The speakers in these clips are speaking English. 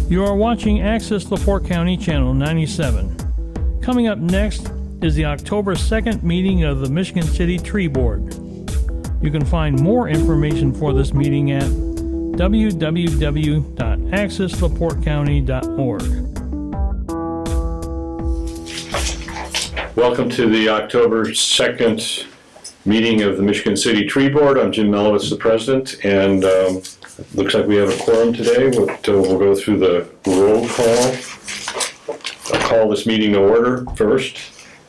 You are watching Access LaPorte County Channel 97. Coming up next is the October 2nd meeting of the Michigan City Tree Board. You can find more information for this meeting at www.accesslaporte.county.org. Welcome to the October 2nd meeting of the Michigan City Tree Board. I'm Jim Melowitz, the president, and looks like we have a quorum today. We'll go through the roll call. I'll call this meeting to order first,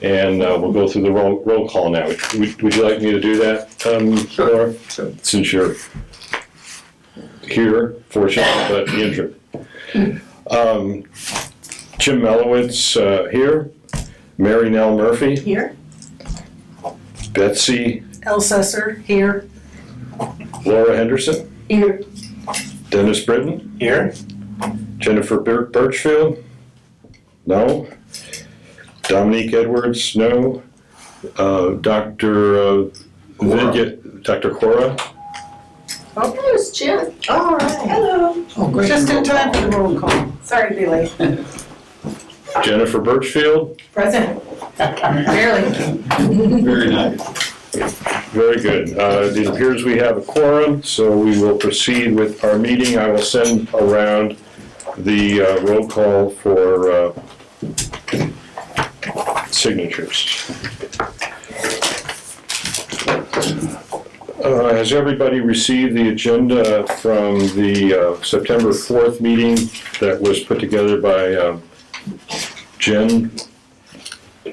and we'll go through the roll call now. Would you like me to do that, Laura? Sure. Since you're here, fortunately, but injured. Jim Melowitz here. Mary Nell Murphy. Here. Betsy Elsesser, here. Laura Henderson. Here. Dennis Britton. Here. Jennifer Birchfield. No. Dominique Edwards. No. Dr. Vidya, Dr. Cora. Oh, there's Jim. All right. Hello. Oh, great. Just in time for the roll call. Sorry to be late. Jennifer Birchfield. Present. Barely. Very nice. Very good. It appears we have a quorum, so we will proceed with our meeting. I will send around the roll call for signatures. Has everybody received the agenda from the September 4th meeting that was put together by Jen?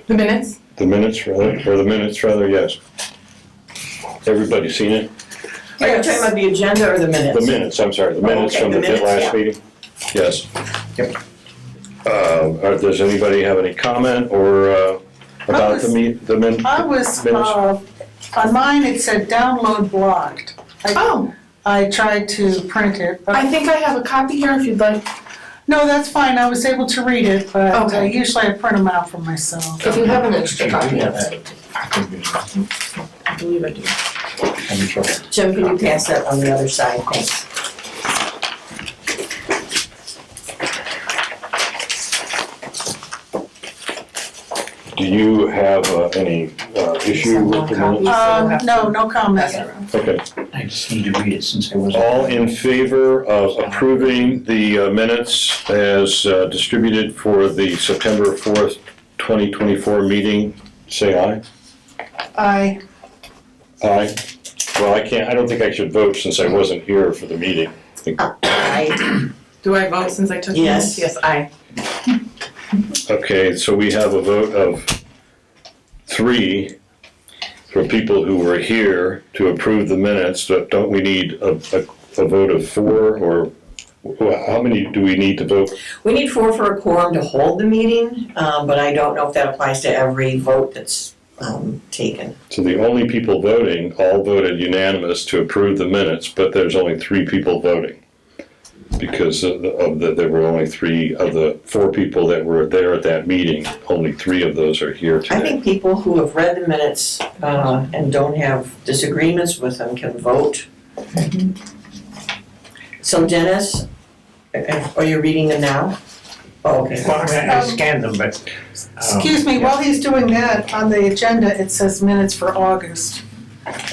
The minutes? The minutes, rather, yes. Everybody seen it? Are you talking about the agenda or the minutes? The minutes, I'm sorry, the minutes okay, from the the minutes, last yeah. meeting? Yes. Yep. Does anybody have any comment or about the minutes? I was, on mine it said download blocked. I tried to print it, but, I think I have a copy here if you'd like. no, that's fine, I was able to read it, but Okay. usually I print them out for myself. If you have an extra copy of it. I'm I believe I do. in trouble. Jim, can you pass that on the other side, thanks. Do you have any issue with the minutes? No comment. Okay. I just need to read it since I wasn't. All in favor of approving the minutes as distributed for the September 4th, 2024 meeting, say aye. Aye. Aye. Well, I don't think I should vote since I wasn't here for the meeting. Aye. Do I vote since I took Yes. minutes? Yes, aye. Okay, so we have a vote of 3 for people who were here to approve the minutes. Don't we need a vote of 4, or how many do we need to vote? We need 4 for a quorum to hold the meeting, but I don't know if that applies to every vote that's taken. So the only people voting all voted unanimous to approve the minutes, but there's only 3 people voting. Because there were only 3 of the 4 people that were there at that meeting, only 3 of those are here today. I think people who have read the minutes and don't have disagreements with them can vote. So Dennis, are you reading them now? Oh, okay. Well, I scanned them, but. Excuse me, while he's doing that, on the agenda it says minutes for August.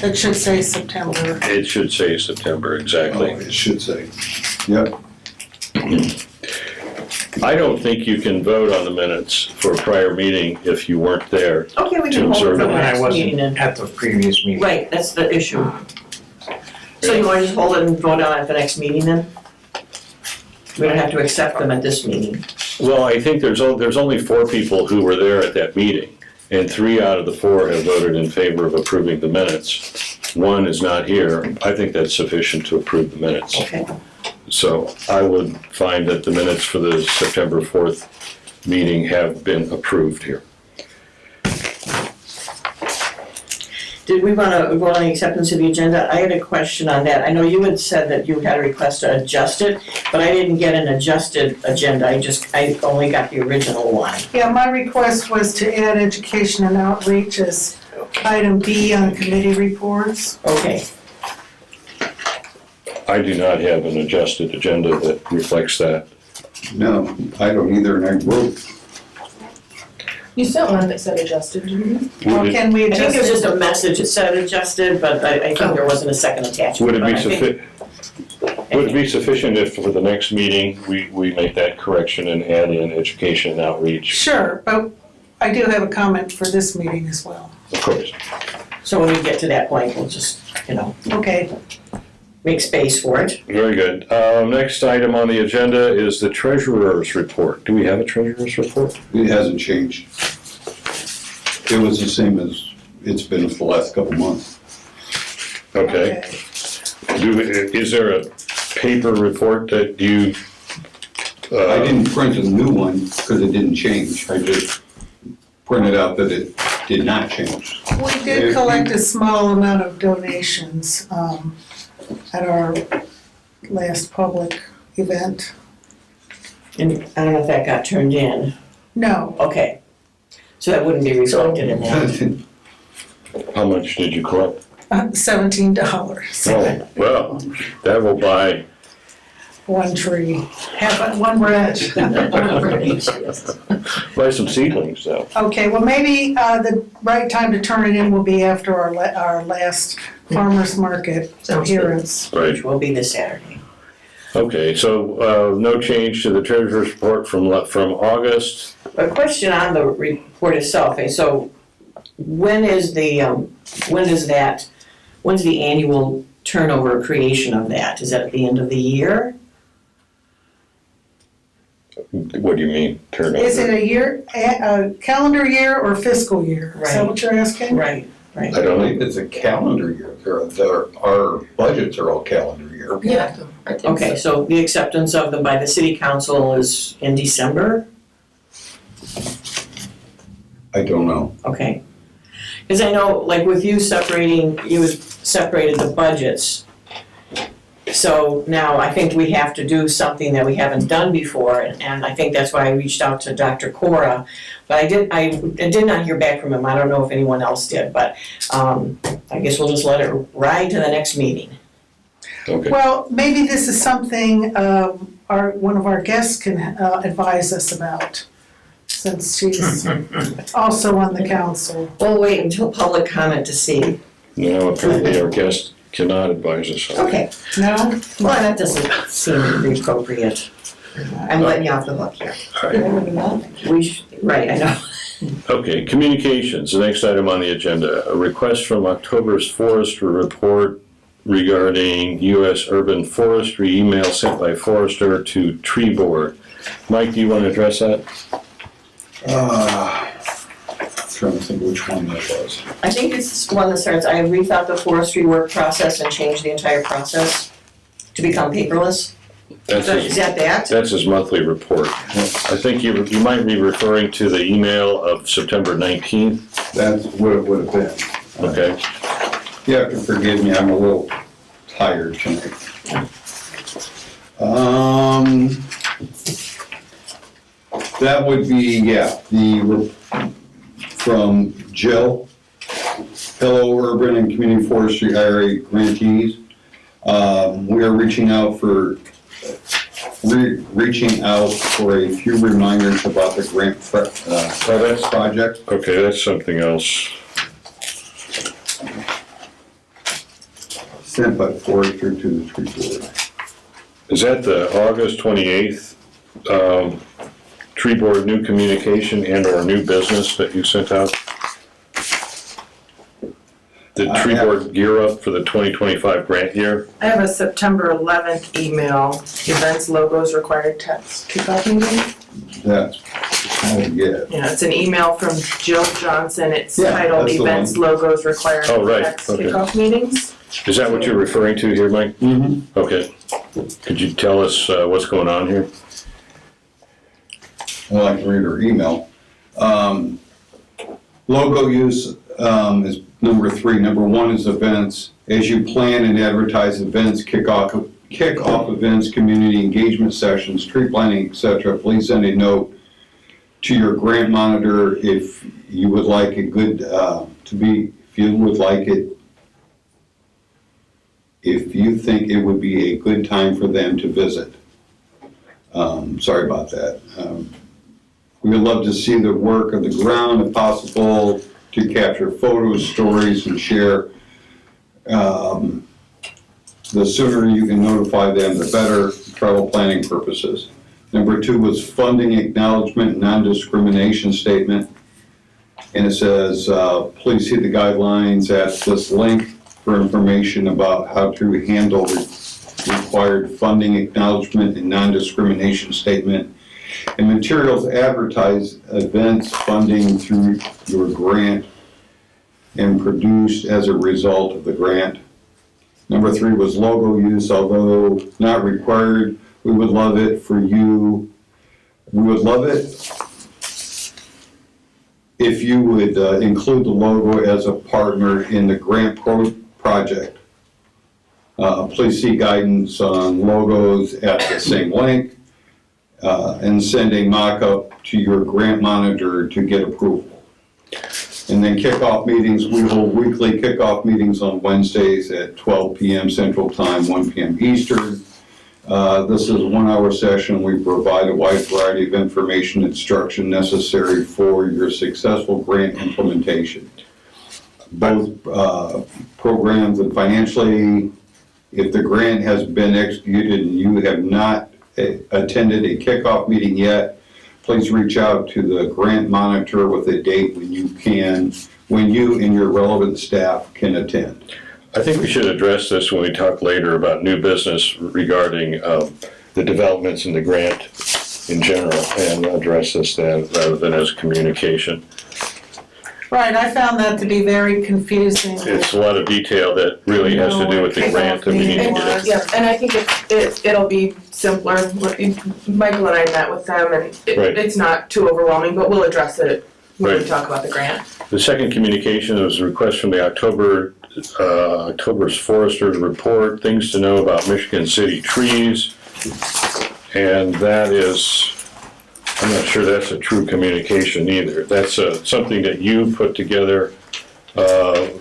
It should say September. It should say September, exactly. It should say, yep. I don't think you can vote on the minutes for a prior meeting if you weren't there. Okay, we To can hold it observe for it. the When I next meeting wasn't then. at the previous meeting. Right, that's the issue. So you want to just hold it and vote on it at the next meeting then? We don't have to accept them at this meeting. Well, I think there's only 4 people who were there at that meeting, and 3 out of the 4 have voted in favor of approving the minutes. 1 is not here. I think that's sufficient to approve the minutes. Okay. So I would find that the minutes for the September 4th meeting have been approved here. Did we want to vote on the acceptance of the agenda? I had a question on that. I know you had said that you had a request to adjust it, but I didn't get an adjusted agenda. I only got the original one. Yeah, my request was to add education and outreach as item B on committee reports. Okay. I do not have an adjusted agenda that reflects that. No, I don't either, and I wrote, You sent one that said adjusted, didn't you? Or can we I think adjust it was just it? a message, it said adjusted, but I think there wasn't a second attachment. Would it but be I think- would it be sufficient if for the next meeting, we make that correction and add in education and outreach? Sure, but I do have a comment for this meeting as well. Of course. So when we get to that point, we'll just, Okay, make space for it. Very good. Next item on the agenda is the treasurer's report. Do we have a treasurer's report? it hasn't changed. It was the same as it's been for the last couple months. Okay. Is there a paper report that you? I didn't print a new one because it didn't change. I just printed out that it did not change. we did collect a small amount of donations at our last public event. And I don't know if that got turned in. No, Okay. So that wouldn't be reflected in that. How much did you collect? $17. Oh, well, that will buy. One tree, one branch. Buy some seedlings, though. Okay, well, maybe the right time to turn it in will be after our last farmer's market Sounds good. appearance. Right. Which will be this Saturday. Okay, so no change to the treasurer's report from August. A question on the report itself, and so when's the annual turnover creation of that? Is that at the end of the year? What do you mean, turnover? Is it a calendar year or fiscal year? Is that Right. what you're asking? Right. I I don't believe know. it's a calendar year. Our budgets are all calendar year. Yeah, I think so. Okay, so the acceptance of them by the city council is in December? I don't know. Okay. Because I know, like with you separated the budgets. So now I think we have to do something that we haven't done before, and I think that's why I reached out to Dr. Cora. But I did not hear back from him. I don't know if anyone else did, but I guess we'll just let it ride to the next meeting. Okay. Well, maybe this is something one of our guests can advise us about, since she's also on the council. We'll wait until public comment to see. No, apparently our guest cannot advise us. on it. Okay, No? well, that doesn't seem to be appropriate. I'm letting you off the hook here. All right. Right, I know. Okay, communications, the next item on the agenda. A request from October's forestry report regarding U.S. urban forestry email sent by forester to tree board. Mike, do you want to address that? Trying to think which one that was. I think it's one that starts, I rethought the forestry work process and changed the entire process to become paperless. That's Is his, that that? that's his monthly report. I think you might be referring to the email of September 19th, That's what it would have been. okay? You have to forgive me, I'm a little tired tonight. That would be, from Jill. Hello, urban and community forestry IRA grantees. We are reaching out for a few reminders about the grant project. Okay, that's something else. Sent by forester to the tree board. Is that the August 28th tree board new communication and or new business that you sent out? The tree Yeah. board gear up for the 2025 grant year? I have a September 11th email, events, logos, required text kickoff meeting. That's, yeah. Yeah, it's an email from Jill Johnson. It's Yeah, titled that's the Events, one. Logos, Required Oh, right, Text okay. Kickoff Meetings. Is that what you're referring to here, Mike? Mm-hmm. Okay. Could you tell us what's going on here? I'd like to read her email. Logo use is number 3. Number 1 is events. As you plan and advertise events, kick-off events, community engagement sessions, tree planting, etc., please send a note to your grant monitor if you would like a good, if you think it would be a good time for them to visit. Sorry about that. We would love to see the work of the ground if possible, to capture photos, stories, and share. The sooner you can notify them, the better, travel planning purposes. Number 2 was funding acknowledgement, non-discrimination statement. And it says, please see the guidelines at this link for information about how to handle required funding acknowledgement and non-discrimination statement. And materials advertise events funding through your grant and produced as a result of the grant. Number 3 was logo use, although not required. We would love it for you. We would love it if you would include the logo as a partner in the grant project. Please see guidance on logos at the same link and send a mock-up to your grant monitor to get approval. And then kickoff meetings, we hold weekly kickoff meetings on Wednesdays at 12 p.m. Central Time, 1 p.m. Eastern. This is a 1-hour session. We provide a wide variety of information and instruction necessary for your successful grant implementation. Both programs and financially, if the grant has been executed and you have not attended a kickoff meeting yet, please reach out to the grant monitor with a date when you and your relevant staff can attend. I think we should address this when we talk later about new business regarding the developments in the grant in general, and address this then rather than as communication. Right, I found that to be very confusing. It's a lot of detail that really has to do with the grant that we need to get. Yeah, and I think it'll be simpler. Michael and I met with them, and Right. it's not too overwhelming, but we'll address it when we Right. talk about the grant. The second communication was a request from the October's Foresters Report, things to know about Michigan City trees. And that is, I'm not sure that's a true communication either. That's something that you put together,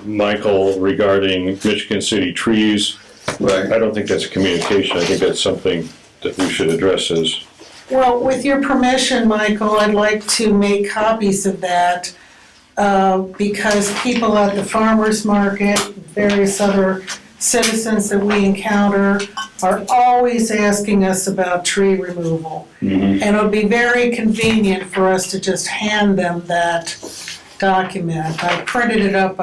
Michael, regarding Michigan City trees. Right. I don't think that's a communication. I think that's something that we should address as, Well, with your permission, Michael, I'd like to make copies of that because people at the farmer's market, various other citizens that we encounter are always asking us about tree removal. And it would be very convenient for us to just hand them that document. I printed it up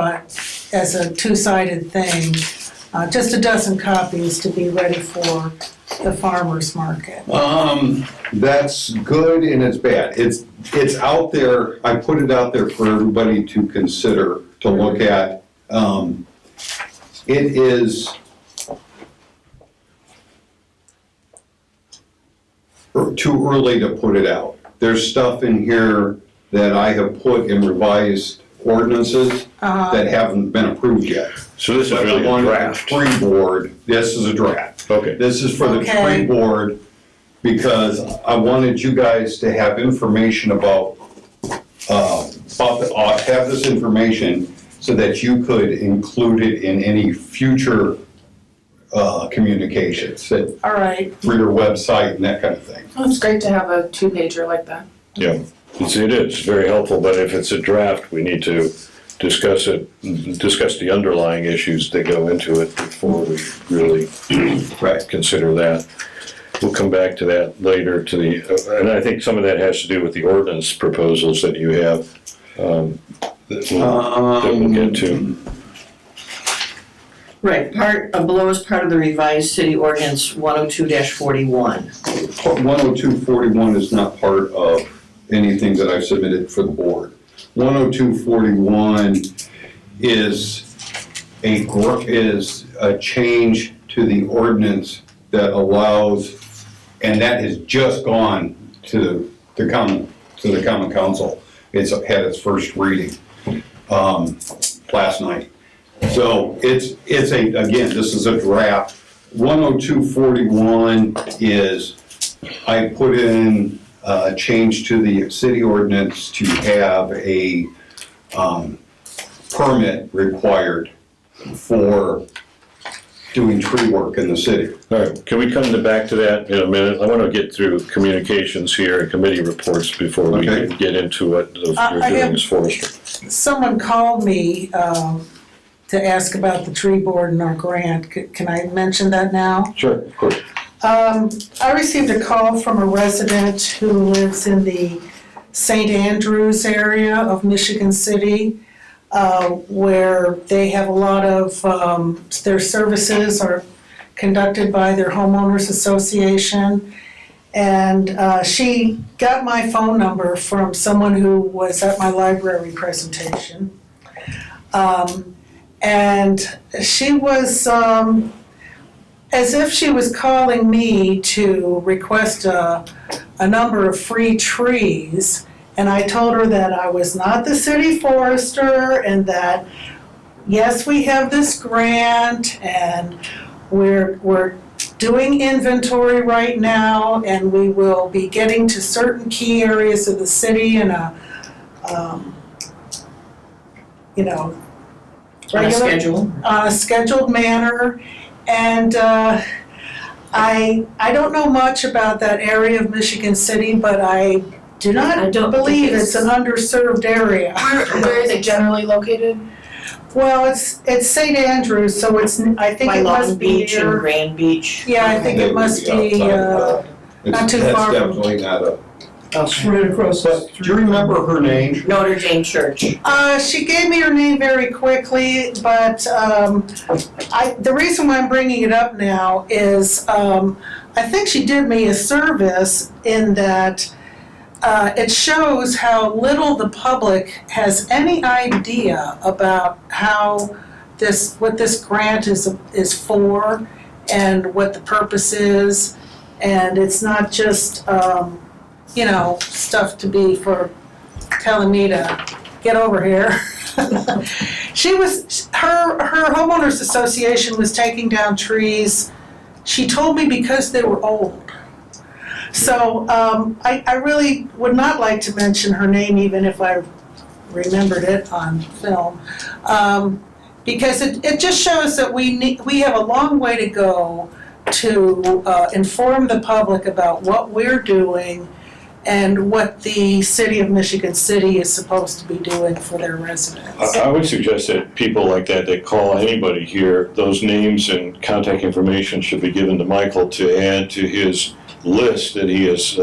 as a two-sided thing, just a dozen copies to be ready for the farmer's market. That's good and it's bad. It's out there, I put it out there for everybody to consider, to look at. It is too early to put it out. There's stuff in here that I have put in revised ordinances that haven't been approved yet. so this is But really the a one draft. tree board, this is a draft. Okay. This is for the Okay. tree board because I wanted you guys to have information about have this information so that you could include it in any future communications that, All right, for your website and that kind of thing. Oh, it's great to have a 2-pager like that. Yeah, it is very helpful, but if it's a draft, we need to discuss the underlying issues that go into it before we really consider that. We'll come back to that later and I think some of that has to do with the ordinance proposals that you have, that we'll get to. Right, below is part of the revised city ordinance 102-41. 10241 is not part of anything that I've submitted for the board. 10241 is a change to the ordinance that allows, and that has just gone to the common council. It's had its first reading last night. So again, this is a draft. 10241 is, I put in a change to the city ordinance to have a permit required for doing tree work in the city. All right, can we come back to that in a minute? I want to get through communications here and committee reports before we Okay. get into what you're I doing have- as forester. Someone called me to ask about the tree board and our grant. Can I mention that now? Sure, of course. I received a call from a resident who lives in the St. Andrews area of Michigan City, where they have a lot of, their services are conducted by their homeowners association. And she got my phone number from someone who was at my library presentation. And she was, as if she was calling me to request a number of free trees. And I told her that I was not the city forester and that, yes, we have this grant and we're doing inventory right now and we will be getting to certain key areas of the city in a, On a regular- schedule. on a scheduled manner. And I don't know much about that area of Michigan City, but I do I not don't believe think it's an underserved area. Where is it generally located? Well, it's St. Andrews, so I think By it Long must be Beach and near, Grand Beach. yeah, I think it must be, not too That's far from- definitely not a, Okay. Right across the but do you remember her name? Notre Dame Church. She gave me her name very quickly, but the reason why I'm bringing it up now is I think she did me a service in that it shows how little the public has any idea about what this grant is for and what the purpose is. And it's not just, stuff to be for telling me to get over here. Her homeowners association was taking down trees, she told me because they were old. So I really would not like to mention her name even if I remembered it on film. Because it just shows that we have a long way to go to inform the public about what we're doing and what the city of Michigan City is supposed to be doing for their residents. I would suggest that people like that call anybody here, those names and contact information should be given to Michael to add to his list that he is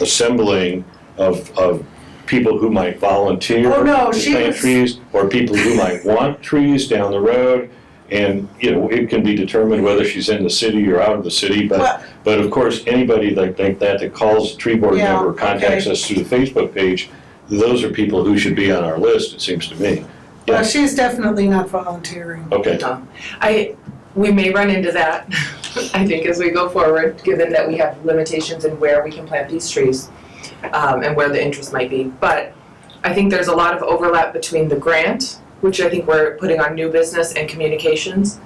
assembling of people who might volunteer Oh, no, to she plant was- trees, or people who might want trees down the road. And, it can be determined whether she's in the city or out of the city, Well- but of course, anybody like that calls a tree board Yeah, member, contacts okay. us through the Facebook page, those are people who should be on our list, it seems to me. Well, she's definitely not volunteering. Okay. We may run into that, I think, as we go forward, given that we have limitations in where we can plant these trees, and where the interest might be. But I think there's a lot of overlap between the grant, which I think we're putting on new business, and communications.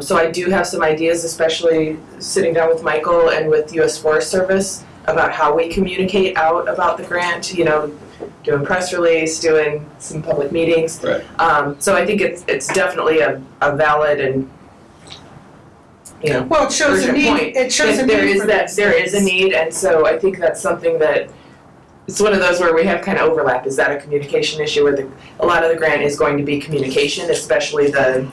So I do have some ideas, especially sitting down with Michael and with US Forest Service about how we communicate out about the grant, doing press release, doing some public meetings. Right. So I think it's definitely a valid and, Well, it shows a urgent need, point. it shows a That there need is for that these there is a things. need, and so I think that's something that, it's one of those where we have kind of overlap. Is that a communication issue where a lot of the grant is going to be communication, especially the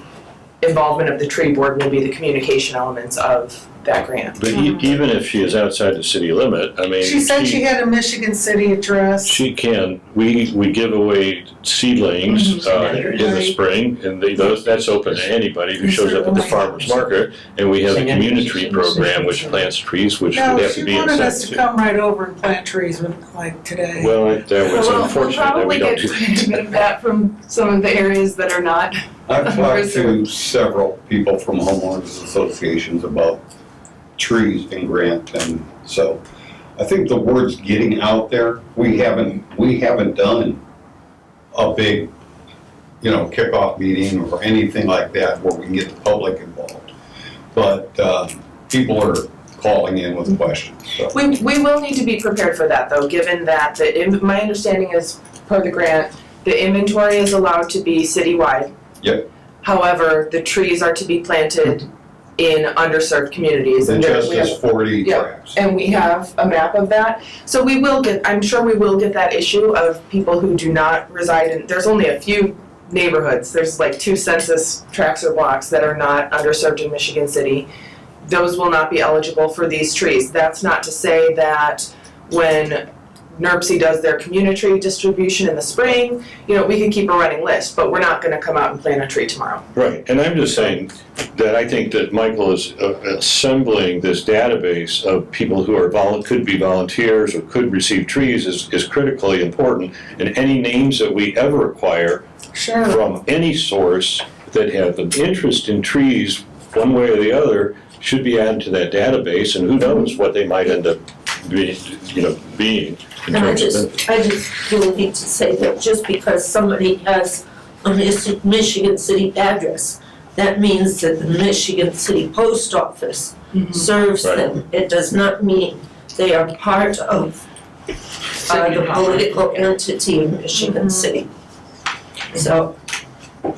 involvement of the tree board will be the communication elements of that grant. But even if she is outside the city limit, I mean. She said she had a Michigan City address. She can, we give away seedlings in the Right. spring, and that's open to anybody who shows up at the farmer's market. And we have a community program which plants trees, which would No, have to she be wanted us to incentive. come right over and plant trees like today. Well, that was unfortunate that we don't do. We'll probably get that from some of the areas that are not. I've talked to several people from homeowners associations about trees and grant, and so I think the word's getting out there. We haven't done a big, kickoff meeting or anything like that where we can get the public involved. But people are calling in with questions, so. We will need to be prepared for that though, given that my understanding is per the grant, the inventory is allowed to be citywide. Yep. However, the trees are to be planted in underserved communities. It And there- just we have- has 40 Yeah. tracks. And we have a map of that. So we will get, I'm sure we will get that issue of people who do not reside in, there's only a few neighborhoods. There's like 2 census tracts or blocks that are not underserved in Michigan City. Those will not be eligible for these trees. That's not to say that when NERC does their community tree distribution in the spring, you know, we can keep a running list, but we're not gonna come out and plant a tree tomorrow. Right, and I'm just saying that I think that Michael is assembling this database of people who are could be volunteers or could receive trees is critically important. And any names that we ever acquire Sure. from any source that have an interest in trees, one way or the other, should be added to that database, and who knows what they might end up being in And I terms of. just really need to say that just because somebody has a Michigan City address, that means that the Michigan City Post Office serves Right. them. It does not mean they are part of the political entity of Michigan City. So,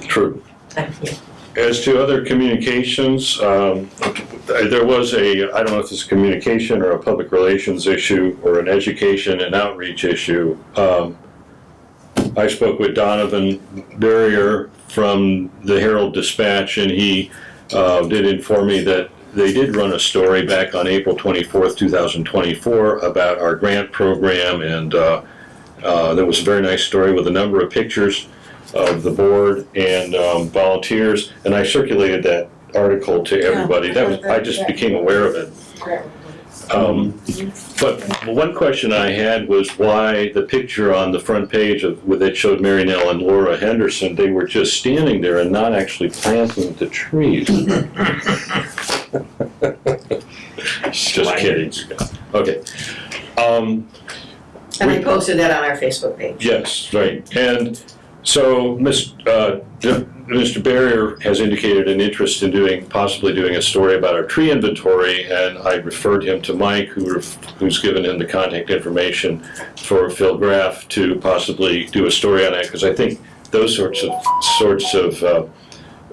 True. thank you. As to other communications, there was I don't know if it's a communication or a public relations issue or an education and outreach issue. I spoke with Donovan Barrier from the Herald Dispatch, and he did inform me that they did run a story back on April 24th, 2024 about our grant program, and there was a very nice story with a number of pictures of the board and volunteers, and I circulated that article to everybody. I just became aware of it. But one question I had was why the picture on the front page that showed Mary Nell and Laura Henderson, they were just standing there and not actually planting the trees. Just kidding. Okay. And we posted that on our Facebook page. Yes, right. And so Mr. Barrier has indicated an interest in possibly doing a story about our tree inventory, and I referred him to Mike, who's given him the contact information for Phil Graff to possibly do a story on that, because I think those sorts of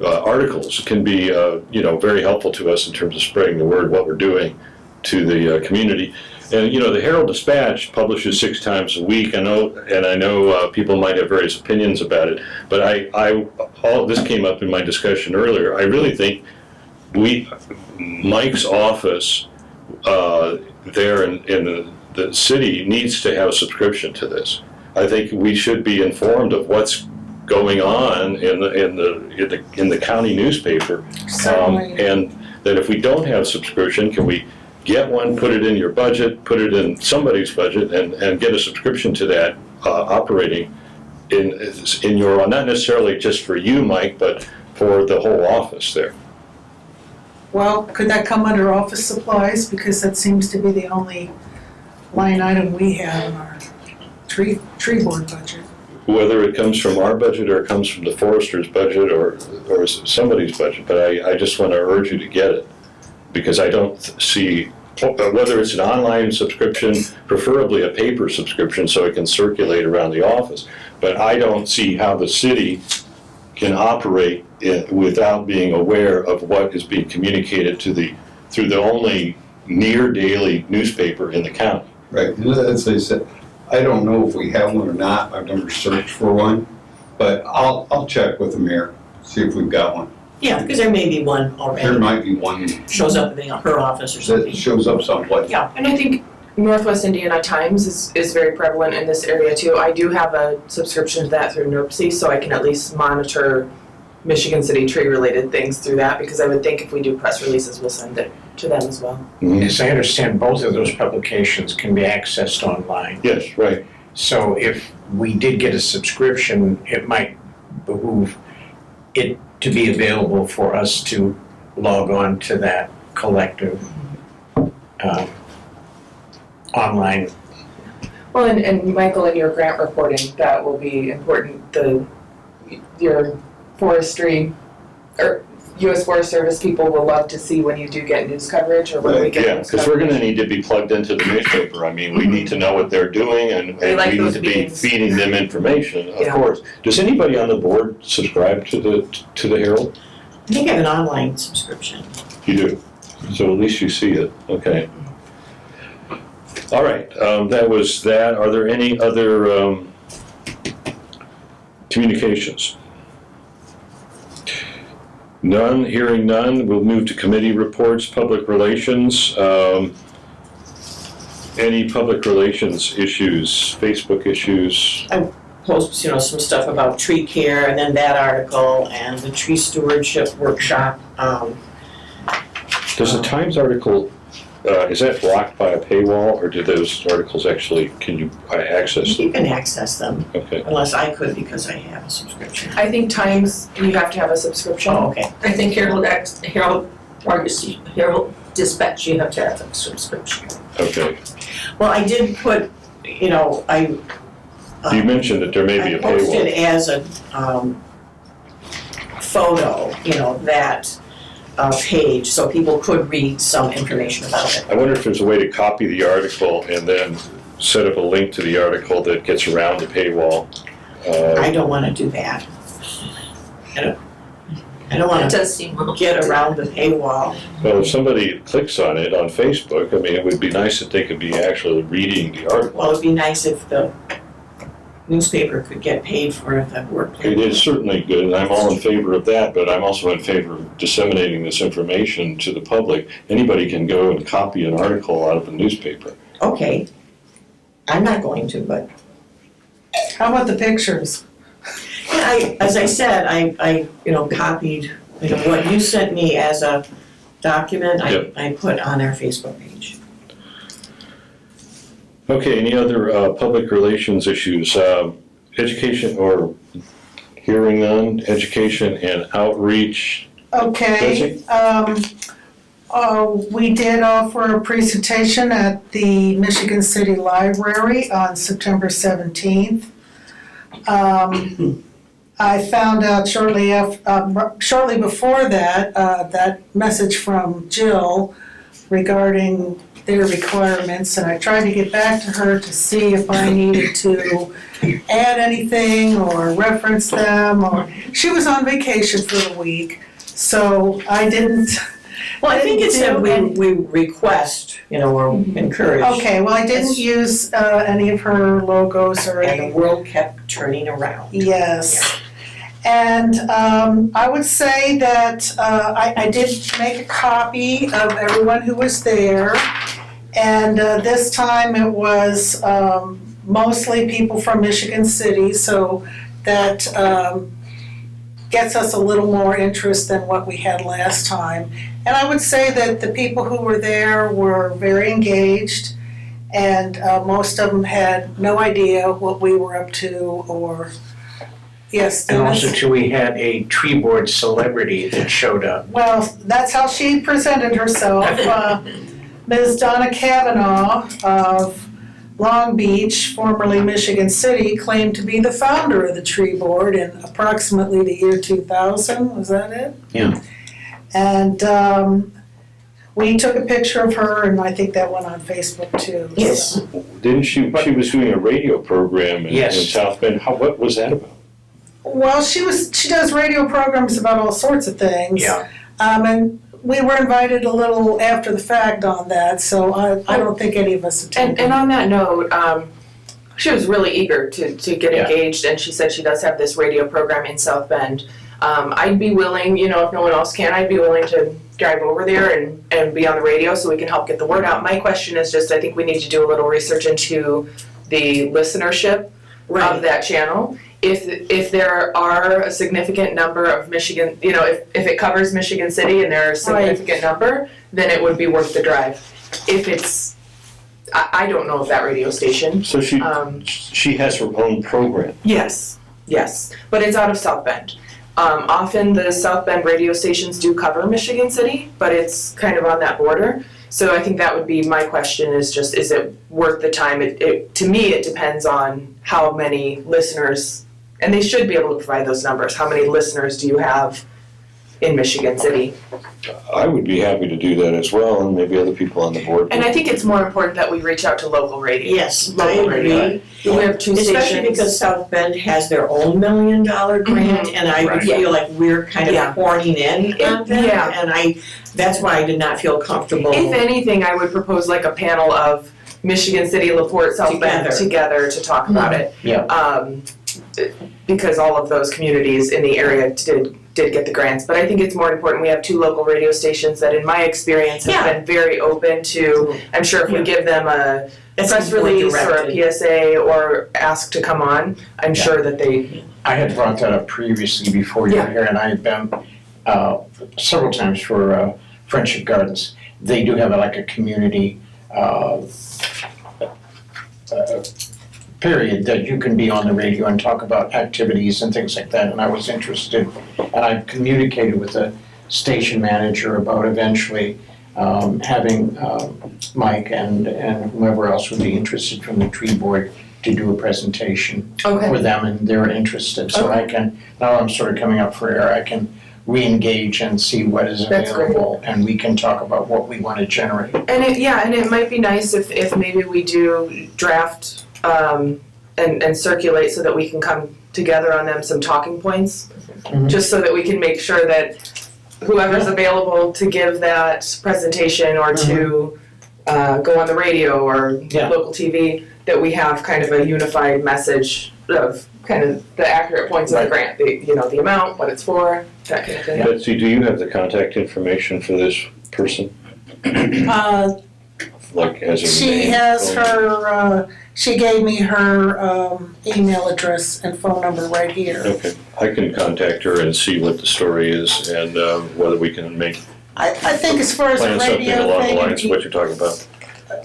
articles can be very helpful to us in terms of spreading the word what we're doing to the community. And the Herald Dispatch publishes 6 times a week. I know people might have various opinions about it, but all this came up in my discussion earlier. I really think Mike's office there in the city needs to have a subscription to this. I think we should be informed of what's going on in the county newspaper, Certainly. and that if we don't have subscription, can we get one, put it in your budget, put it in somebody's budget, and get a subscription to that operating in your, not necessarily just for you, Mike, but for the whole office there. Well, could that come under office supplies? Because that seems to be the only line item we have in our tree board budget. Whether it comes from our budget or it comes from the forester's budget or somebody's budget, but I just want to urge you to get it, because I don't see, whether it's an online subscription, preferably a paper subscription so it can circulate around the office, but I don't see how the city can operate without being aware of what is being communicated through the only near daily newspaper in the county. Right, and as I said, I don't know if we have one or not, I've never searched for one, but I'll check with the mayor, see if we've got one. Yeah, because there may be one There already, might be one shows up in her office or that something. shows up someplace. Yeah. And I think Northwest Indiana Times is very prevalent in this area too. I do have a subscription to that through NERC, so I can at least monitor Michigan City tree-related things through that, because I would think if we do press releases, we'll send it to them as well. As I understand, both of those publications can be accessed online. Yes, right. So if we did get a subscription, it might behoove it to be available for us to log on to that collective online. Well, and Michael, in your grant reporting, that will be important. Your forestry, or U.S. Forest Service people will love to see when you do get news coverage or when we get Yeah, news because we're coverage. going to need to be plugged into the newspaper. I mean, we need to know what they're doing, and They like we need those to be meetings. feeding them information, of Yeah. course. Does anybody on the board subscribe to the Herald? I think I have an online subscription. You do? So at least you see it, okay. All right, that was that. Are there any other communications? None, hearing none, we'll move to committee reports, public relations. Any public relations issues, Facebook issues? Post, you know, some stuff about tree care, and then that article, and the tree stewardship workshop. Does the Times article, is that blocked by a paywall, or do those articles actually, can you access You them? can access them, Okay, unless I could because I have a subscription. I think Times, you have to have a subscription. Oh, okay. I think Herald Dispatch, you have to have a subscription. okay. Well, I did put, you know, You mentioned that there may be a I posted paywall. as a photo, you know, that page, so people could read some information about it. I wonder if there's a way to copy the article and then set up a link to the article that gets around the paywall. I don't wanna do that. I don't It wanna does seem wrong. get around the paywall. Well, if somebody clicks on it on Facebook, I mean, it would be nice if they could be actually reading the article. Well, it'd be nice if the newspaper could get paid for the work. It is certainly good, and I'm all in favor of that, but I'm also in favor of disseminating this information to the public. Anybody can go and copy an article out of a newspaper. Okay. I'm not going to, but, How about the pictures? yeah, as I said, I, you know, copied, you know, what you sent me as a document, Yep. I put on our Facebook page. Okay, any other public relations issues? Education or hearing none, education and outreach. Okay, we did offer a presentation at the Michigan City Library on September 17th. I found out shortly before that, that message from Jill regarding their requirements, and I tried to get back to her to see if I needed to add anything or reference them, or, she was on vacation for the week, so I didn't. Well, I think it said didn't do we request, you know, or encourage. Okay, well, I didn't use any of her logos or And anything. the world kept turning around. Yes. And I would say that I did make a copy of everyone who was there. And this time it was mostly people from Michigan City, so that gets us a little more interest than what we had last time. And I would say that the people who were there were very engaged, and most of them had no idea what we were up to, or, yes, And Dennis? also too, we had a tree board celebrity that showed up. Well, that's how she presented herself. Ms. Donna Kavanaugh of Long Beach, formerly Michigan City, claimed to be the founder of the tree board in approximately the year 2000, was that it? Yeah. And we took a picture of her, and I think that went on Facebook too. Yes. So. Didn't she was doing a radio program in Yes. South Bend. What was that about? Well, she does radio programs about all sorts of things. Yeah. And we were invited a little after the fact on that, so I don't think any of us attended. And on that note, she was really eager to get Yeah. engaged, and she said she does have this radio program in South Bend. I'd be willing, you know, if no one else can, I'd be willing to drive over there and be on the radio so we can help get the word out. My question is just, I think we need to do a little research into the listenership of that channel. If there are a significant number of Michigan, you know, if it covers Michigan City and there are a significant number, then it would be worth the drive. If it's, I don't know of that radio station. So she has her own program. Yes, but it's out of South Bend. Often the South Bend radio stations do cover Michigan City, but it's kind of on that border. So I think that would be my question, is just, is it worth the time? To me, it depends on how many listeners, and they should be able to provide those numbers. How many listeners do you have in Michigan City. I would be happy to do that as well, and maybe other people on the board. And I think it's more important that we reach out to local radio. Yes, I Local radio. agree. We have two stations. Especially because South Bend has their own $1 million grant, and I Right. feel like we're kind Yeah. of horning in on them. Yeah. And that's why I did not feel comfortable. If anything, I would propose like a panel of Michigan City, LaPorte, South Bend together to talk about it. Yeah. Because all of those communities in the area did get the grants, but I think it's more important, we have two local radio stations that in my experience have been very open to, I'm sure if we give them a That's press more release or a directed. PSA or ask to come on, I'm sure that they, I had brought that up previously before you were Yeah. here, and I had been several times for Friendship Gardens. They do have like a community period that you can be on the radio and talk about activities and things like that, and I was interested. And I've communicated with the station manager about eventually having Mike and whoever else would be interested from the tree board to do a presentation for them, and they're interested, so I can, now I'm sort of coming up for air, I can re-engage and see what is That's great. available, and we can talk about what we want to generate. and it might be nice if maybe we do draft and circulate so that we can come together on them some talking points, Mhm. just so that we can make sure that whoever's available to give that presentation or to go on the radio or Yeah. local TV, that we have kind of a unified message of kind of the accurate points of the grant, the amount, what it's for, that kind of thing. Betsy, do you have the contact information for this person? Like as a She name, has phone her, she gave me her email address and phone number right here. Okay, I can contact her and see what the story is and whether we can I think as far as a plan something radio along the thing, lines of what you're talking about.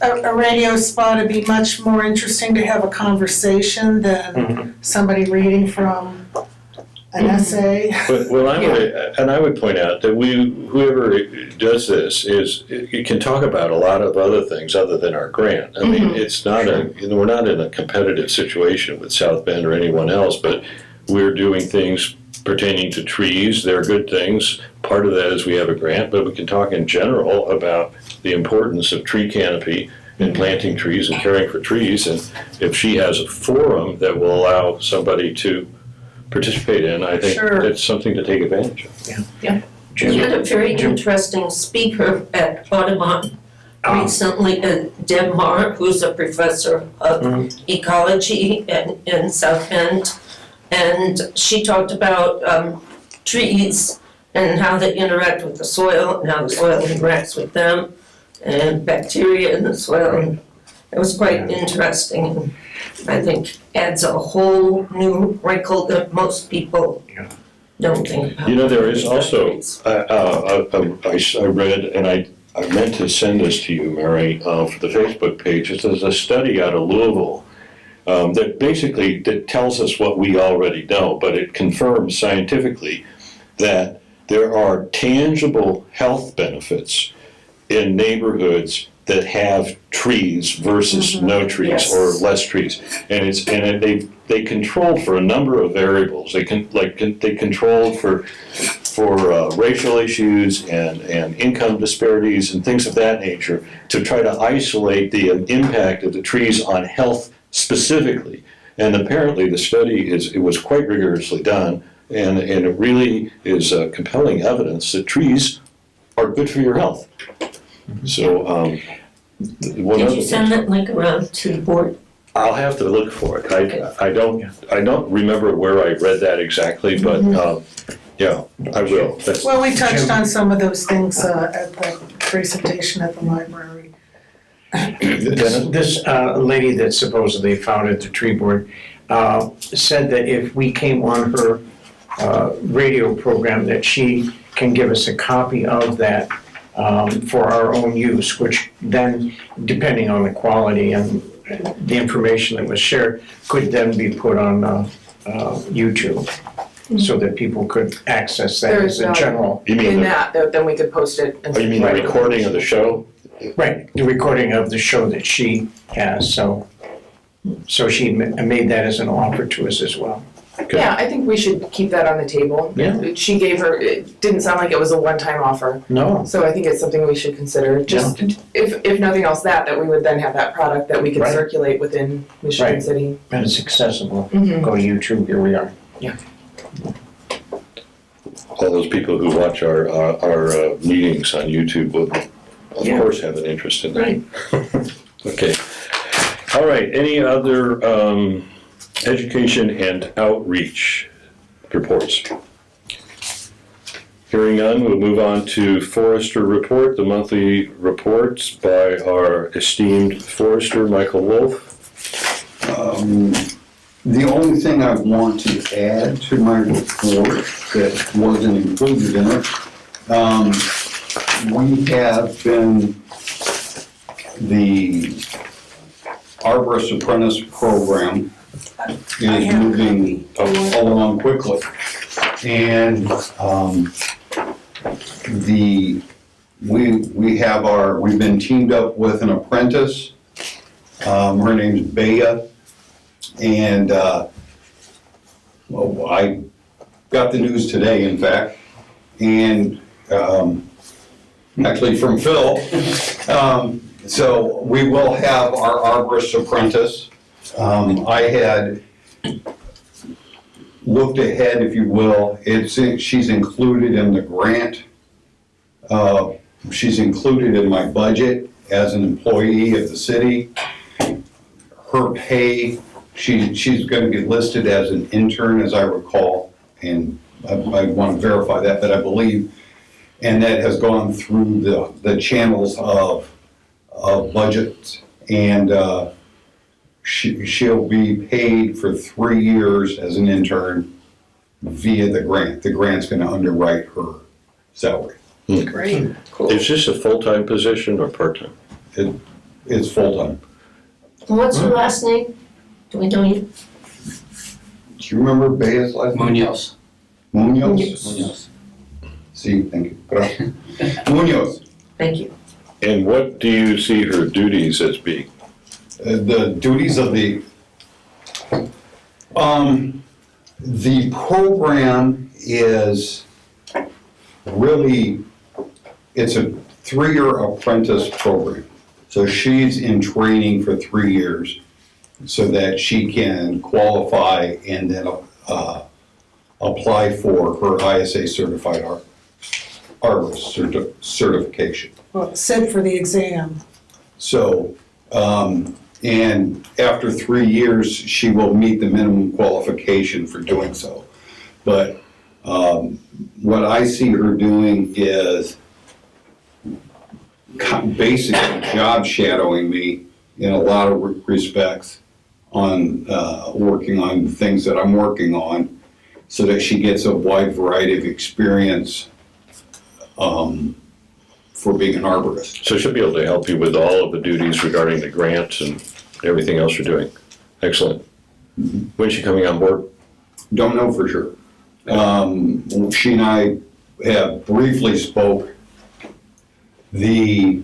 a radio spot would be much more interesting to have a conversation than somebody reading from an essay. But, well, I would point out that whoever does this it can talk about a lot of other things other than our grant. I mean, it's not we're not in a competitive situation with South Bend or anyone else, but we're doing things pertaining to trees. They're good things. Part of that is we have a grant, but we can talk in general about the importance of tree canopy and planting trees and caring for trees. And if she has a forum that will allow somebody to participate in, I think Sure. it's something to take advantage of. We had a very interesting speaker at Audubon recently, Deb Marr, who's a professor of ecology in South Bend. And she talked about trees and how they interact with the soil and how the soil interacts with them and bacteria in the soil. And it was quite interesting, and I think adds a whole new wrinkle that most people don't think about. You know, there is also, I read, and I meant to send this to you, Mary, for the Facebook page. There's a study out of Louisville that tells us what we already know, but it confirms scientifically that there are tangible health benefits in neighborhoods that have trees versus no trees Yes. or less trees, and they controlled for a number of variables. They controlled for racial issues and income disparities and things of that nature to try to isolate the impact of the trees on health specifically. And apparently the study it was quite rigorously done, and it really is compelling evidence that trees are good for your health. So, Did you send that link around to the board? I'll have to look for it. I don't remember where I read that exactly, but yeah, I will. Well, we touched on some of those things at the presentation at the library. This lady that supposedly founded the tree board said that if we came on her radio program, that she can give us a copy of that for our own use, which then, depending on the quality and the information that was shared, could then be put on YouTube, so that people could access that as a general. You mean In the, that, then we could post it. And oh, you mean the recording of the show? Right, the recording of the show that she has, so she made that as an offer to us as well. Okay. Yeah, I think we should keep that on the table. Yeah. She gave her, it didn't sound like it was a one-time offer, No, so I think it's something we should consider. Just, if nothing else, that we would then have that product that we could Right. circulate within Michigan Right. City. and it's accessible. Mhm. Go to YouTube, here we are. All those people who watch our meetings on YouTube will, of Yeah. course, have an interest in that. Okay. All right, any other education and outreach reports? Hearing none, we'll move on to Forester Report, the monthly reports by our esteemed forester, Michael Wolf. The only thing I want to add to my report that wasn't included in it, we have been, the Arborist Apprentice Program is moving along quickly. And we've been teamed up with an apprentice. Her name's Bea. And, well, I got the news today, in fact, and, actually from Phil. So we will have our arborist apprentice. I had looked ahead, if you will. She's included in the grant. She's included in my budget as an employee of the city. Her pay, she's gonna get listed as an intern, as I recall, and I want to verify that, but I believe, and that has gone through the channels of budgets, and she'll be paid for 3 years as an intern via the grant. The grant's gonna underwrite her salary. Great, cool. Is this a full-time position or part-time? It's full-time. What's her last name? Do we know you? Do you remember Bea's last name? Munoz. Munoz? Munoz. See, thank you. Munoz. Thank you. And what do you see her duties as being? The duties of the program is really, it's a 3-year apprentice program. So she's in training for 3 years so that she can qualify and then apply for her ISA certified arborist certification. Well, sit for the exam. So, and after 3 years, she will meet the minimum qualification for doing so. But what I see her doing is basically job shadowing me in a lot of respects on working on things that I'm working on so that she gets a wide variety of experience for being an arborist. So she'll be able to help you with all of the duties regarding the grants and everything else you're doing. Excellent. When's she coming on board? Don't know for sure. She and I have briefly spoke. The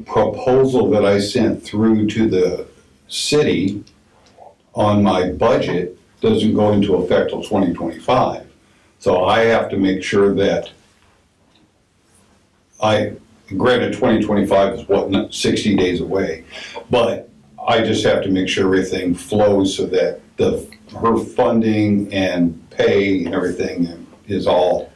proposal that I sent through to the city on my budget doesn't go into effect till 2025. So I have to make sure that granted 2025 is what, 60 days away, but I just have to make sure everything flows so that her funding and pay and everything is all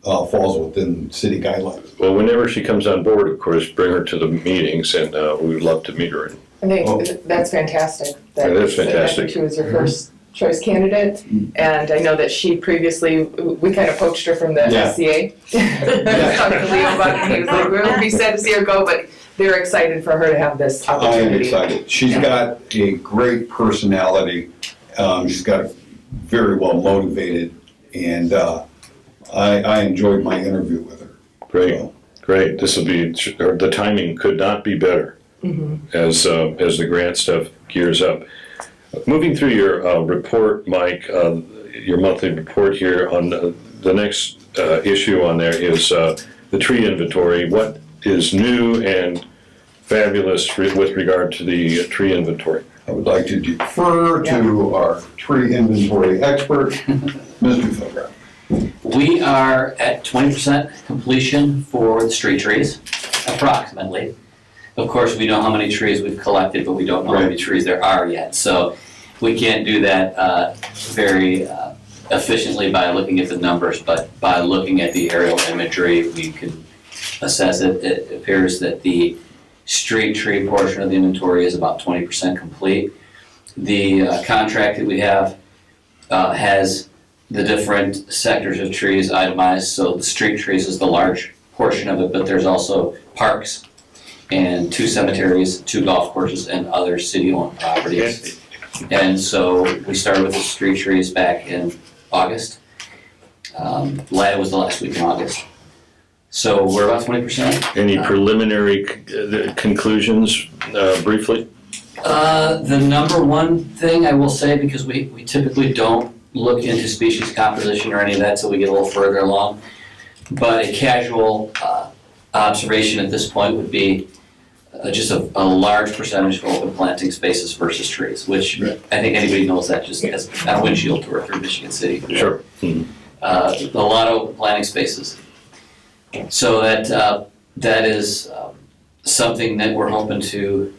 falls within city guidelines. Well, whenever she comes on board, of course, bring her to the meetings, and we would love to meet her. I think that's fantastic. That is fantastic. I think she was your first choice candidate, and I know that she previously, we kind of poached her from the Yeah. SCA. I was talking to Leo about it, and he was like, we would be sad to see her go, but they're excited for her to have this I am opportunity. excited. She's got a great personality. She's got very well motivated, and I enjoyed my interview with her. Great, great. This will be, the timing could not be better as the grant stuff gears up. Moving through your report, Mike, your monthly report here on the next issue on there is the tree inventory. What is new and fabulous with regard to the tree inventory? I would like to defer to our tree inventory expert, Mr. Philbrook. We are at 20% completion for the street trees, approximately. Of course, we know how many trees we've collected, but we don't know how many trees there are yet. So we can't do that very efficiently by looking at the numbers, but by looking at the aerial imagery, we can assess it. It appears that the street tree portion of the inventory is about 20% complete. The contract that we have has the different sectors of trees itemized, so the street trees is the large portion of it, but there's also parks and 2 cemeteries, 2 golf courses, and other city-owned properties. And so we started with the street trees back in August. It was the last week in August. So we're about 20%. Any preliminary conclusions, briefly? The number one thing I will say, because we typically don't look into species composition or any of that till we get a little further along, but a casual observation at this point would be just a large percentage of open planting spaces versus trees, which I think anybody knows that just as a windshield tour through Michigan City. Sure. A lot of open planting spaces. So that is something that we're hoping to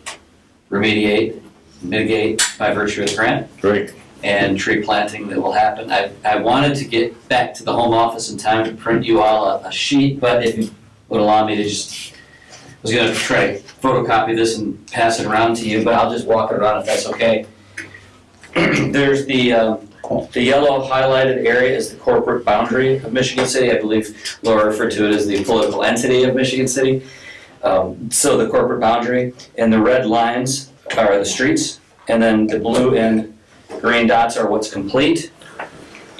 remediate, mitigate by virtue of the grant. Great. And tree planting that will happen. I wanted to get back to the home office in time to print you all a sheet, but if you would allow me to I was gonna try to photocopy this and pass it around to you, but I'll just walk it around if that's okay. There's the yellow highlighted area is the corporate boundary of Michigan City. I believe Laura referred to it as the political entity of Michigan City. So the corporate boundary, and the red lines are the streets, and then the blue and green dots are what's complete.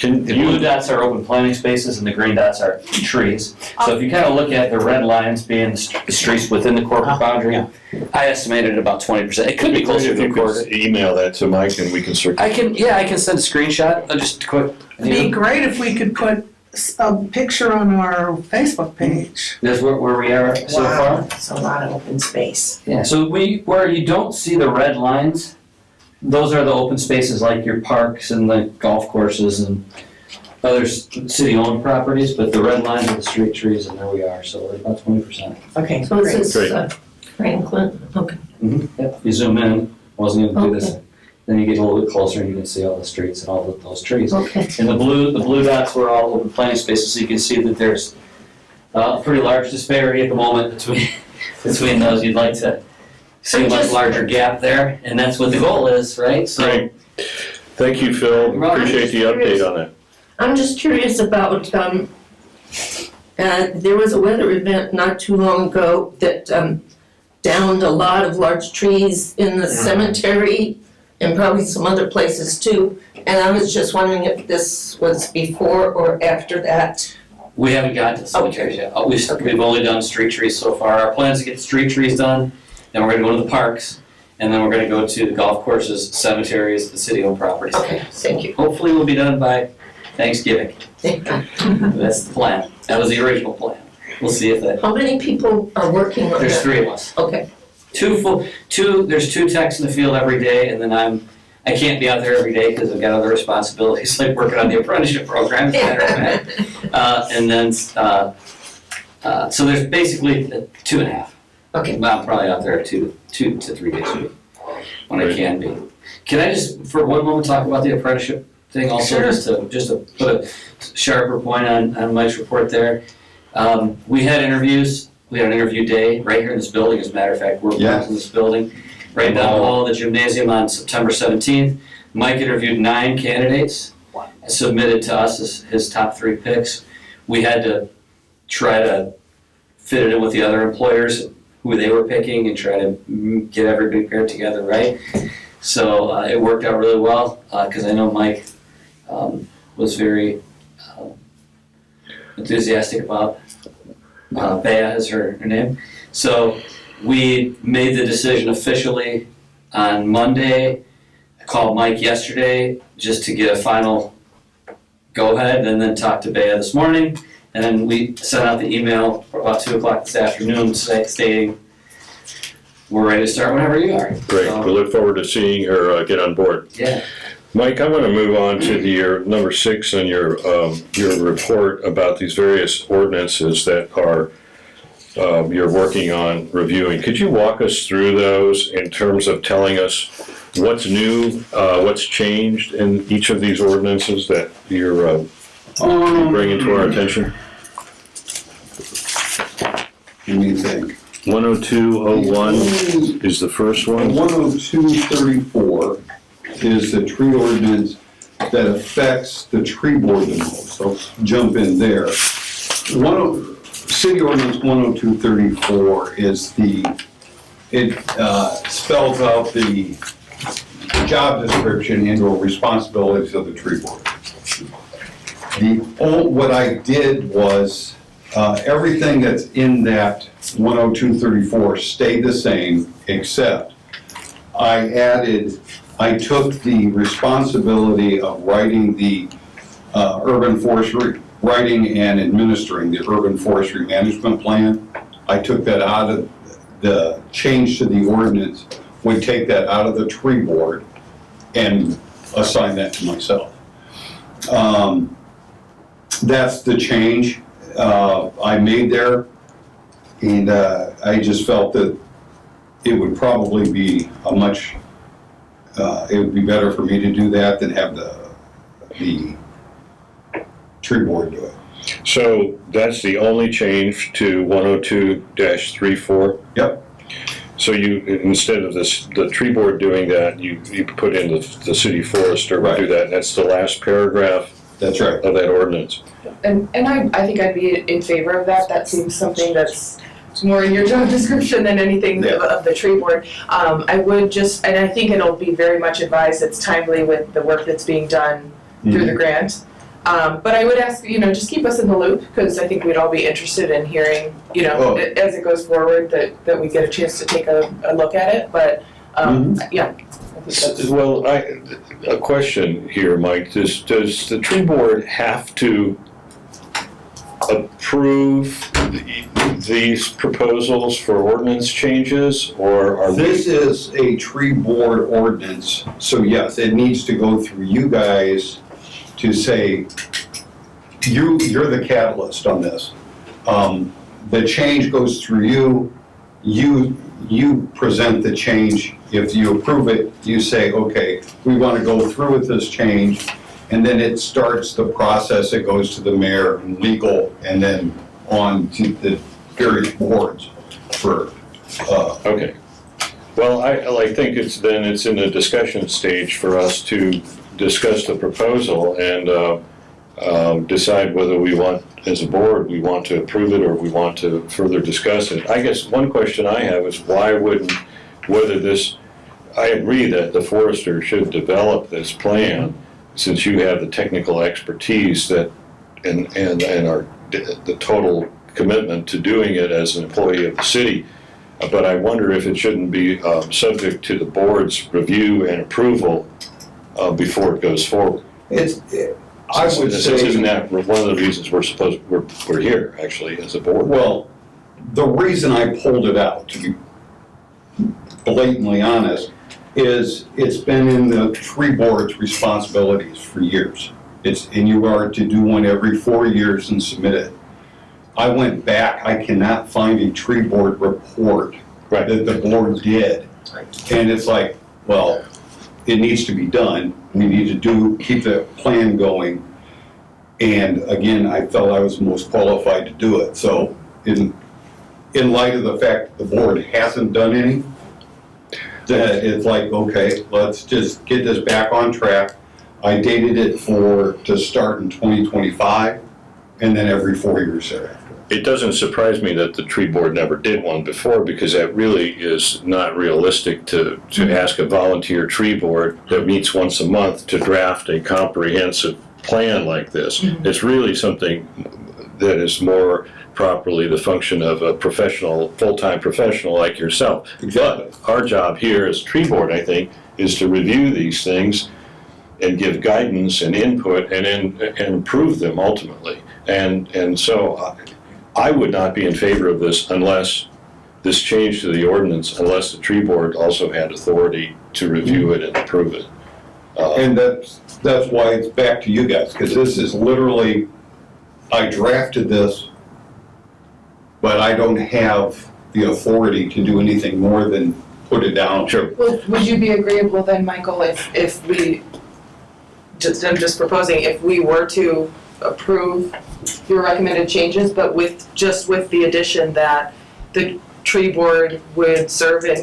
The blue dots are open planting spaces and the green dots are trees. So if you kind of look at the red lines being the streets within the corporate boundary, I estimated about 20%. It could be closer to a quarter. Email that to Mike and we can circulate. I can send a screenshot, just a quick. It'd be great if we could put a picture on our Facebook page. That's where we are so far. It's a lot of open space. Yeah, so where you don't see the red lines, those are the open spaces like your parks and the golf courses and other city-owned properties, but the red lines are the street trees, and there we are, so we're about 20%. Okay, So great. this is Franklin, okay. Yep, if you zoom in, wasn't gonna do this, Okay. then you get a little bit closer and you can see all the streets and all those trees. Okay. And the blue dots were all open planting spaces, so you can see that there's a pretty large disparity at the moment between those. You'd like to see a much larger gap there, and that's what the goal is, right? So Great. Thank you, Phil. You're welcome. Appreciate the update on that. I'm just curious about, there was a weather event not too long ago that downed a lot of large trees in the cemetery and probably some other places too. And I was just wondering if this was before or after that. we haven't gotten to the cemeteries yet. We've only done street trees so far. Our plan is to get the street trees done, then we're gonna go to the parks, and then we're gonna go to the golf courses, cemeteries, the city-owned properties. Okay, thank you. Hopefully we'll be done by Thanksgiving. That's the plan. That was the original plan. We'll see if that, How many people are working on that? there's 3 of us. Okay, There's 2 techs in the field every day, and then I can't be out there every day because I've got other responsibilities, like working on the apprenticeship program, as a matter of fact. And then, so there's basically 2.5. okay. I'm probably out there 2 to 3 days a week, when I can be. Can I just, for one moment, talk about the apprenticeship thing also, Sure. just to put a sharper point on Mike's report there? We had interviews, we had an interview day right here in this building, as a matter of fact, we're Yeah. in this building, right down the hall of the gymnasium on September 17th. Mike interviewed 9 candidates, and submitted to us as his top 3 picks. We had to try to fit it in with the other employers, who they were picking, and try to get everybody paired together, right? So it worked out really well, because I know Mike was very enthusiastic about Bea is her name. So we made the decision officially on Monday. I called Mike yesterday just to get a final go-ahead, and then talked to Bea this morning. And then we sent out the email about 2 o'clock this afternoon stating we're ready to start whenever you are. Great, So, we look forward to seeing her get on board. Yeah. Mike, I want to move on to your number 6 on your report about these various ordinances that are you're working on reviewing. Could you walk us through those in terms of telling us what's new, what's changed in each of these ordinances that you're bringing to our attention? What do you think? 10201 is the first one. 10234 is the tree ordinance that affects the tree board the most, so jump in there. City Ordinance 10234 is it spells out the job description and/or responsibilities of the tree board. What I did was, everything that's in that 10234 stayed the same, except I took the responsibility of writing the writing and administering the urban forestry management plan. I took that out of the change to the ordinance, would take that out of the tree board and assign that to myself. That's the change I made there, and I just felt that it would probably be it would be better for me to do that than have the tree board do it. So that's the only change to 102-34? Yep. So you, instead of the tree board doing that, you put in the city forester would do that, and that's the last paragraph That's right. of that ordinance. And I think I'd be in favor of that. That seems something that's more in your job description than anything Yeah. of the tree board. I would just, and I think it'll be very much advised, it's timely with the work that's being done through the grant. But I would ask, just keep us in the loop, because I think we'd all be interested in hearing, as it goes forward, that we get a chance to take a look at it, but, yeah. I think that's- Well, a question here, Mike, does the tree board have to approve these proposals for ordinance changes, or are This is a tree board ordinance, so yes, it needs to go through you guys to say, you're the catalyst on this. The change goes through you present the change. If you approve it, you say, okay, we want to go through with this change, and then it starts the process. It goes to the mayor and legal, and then on to the various boards for, Okay. Well, I think it's in the discussion stage for us to discuss the proposal and decide whether we want, as a board, we want to approve it or we want to further discuss it. I guess one question I have is I agree that the forester should develop this plan, since you have the technical expertise and the total commitment to doing it as an employee of the city. But I wonder if it shouldn't be subject to the board's review and approval before it goes forward. I would say. Isn't that one of the reasons we're here, actually, as a board? Well, the reason I pulled it out, to be blatantly honest, is it's been in the tree board's responsibilities for years. And you are to do one every 4 years and submit it. I went back, I cannot find a tree board report that the board did. And it's like, well, it needs to be done. We need to keep the plan going. And again, I felt I was most qualified to do it. So in light of the fact the board hasn't done any, that it's like, okay, let's just get this back on track. I dated it to start in 2025, and then every 4 years thereafter. It doesn't surprise me that the tree board never did one before, because that really is not realistic to ask a volunteer tree board that meets once a month to draft a comprehensive plan like this. It's really something that is more properly the function of a full-time professional like yourself. Exactly. But our job here as tree board, I think, is to review these things and give guidance and input and improve them ultimately. And so I would not be in favor of this unless this change to the ordinance unless the tree board also had authority to review it and approve it. And that's why it's back to you guys, because this is literally, I drafted this, but I don't have the authority to do anything more than put it down. Sure. Well, would you be agreeable then, Michael, if we, I'm just proposing, if we were to approve your recommended changes, but just with the addition that the tree board would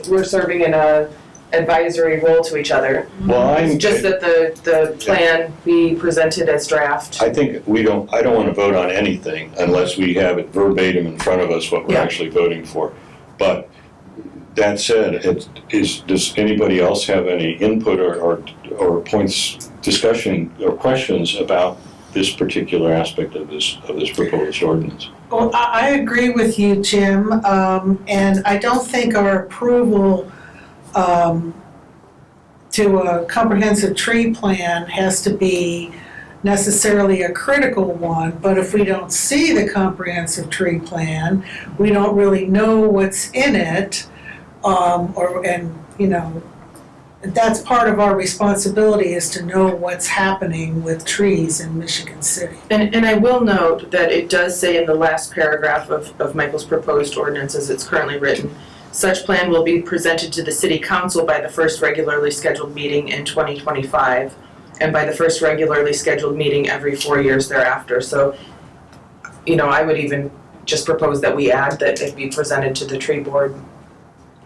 we're serving in a advisory role to each other? Well, Just that the plan be presented as draft. I think I don't want to vote on anything unless we have it verbatim in front of us what we're Yeah. actually voting for. But that said, does anybody else have any input or points, discussion, or questions about this particular aspect of this proposed ordinance? Well, I agree with you, Jim, and I don't think our approval to a comprehensive tree plan has to be necessarily a critical one, but if we don't see the comprehensive tree plan, we don't really know what's in it, that's part of our responsibility, is to know what's happening with trees in Michigan City. And I will note that it does say in the last paragraph of Michael's proposed ordinance as it's currently written, such plan will be presented to the city council by the first regularly scheduled meeting in 2025, and by the first regularly scheduled meeting every 4 years thereafter. So, I would even just propose that we add that it be presented to the tree board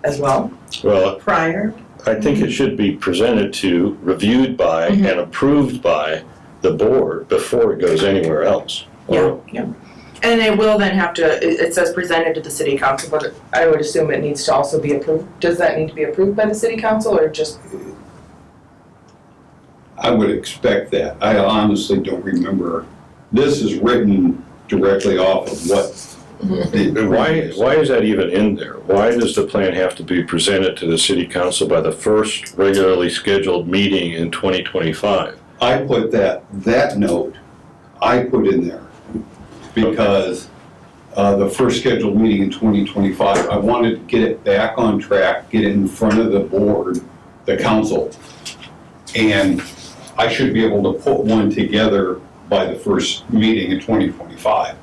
as well. Well, Prior, I think it should be presented to, reviewed by, and approved by the board before it goes anywhere else. Yeah. And it will then have to, it says presented to the city council, but I would assume it needs to also be approved. Does that need to be approved by the city council or just? I would expect that. I honestly don't remember. This is written directly off of what Why is that even in there? Why does the plan have to be presented to the city council by the first regularly scheduled meeting in 2025? I put that note, I put in there because the first scheduled meeting in 2025, I wanted to get it back on track, get it in front of the board, the council. And I should be able to put one together by the first meeting in 2025.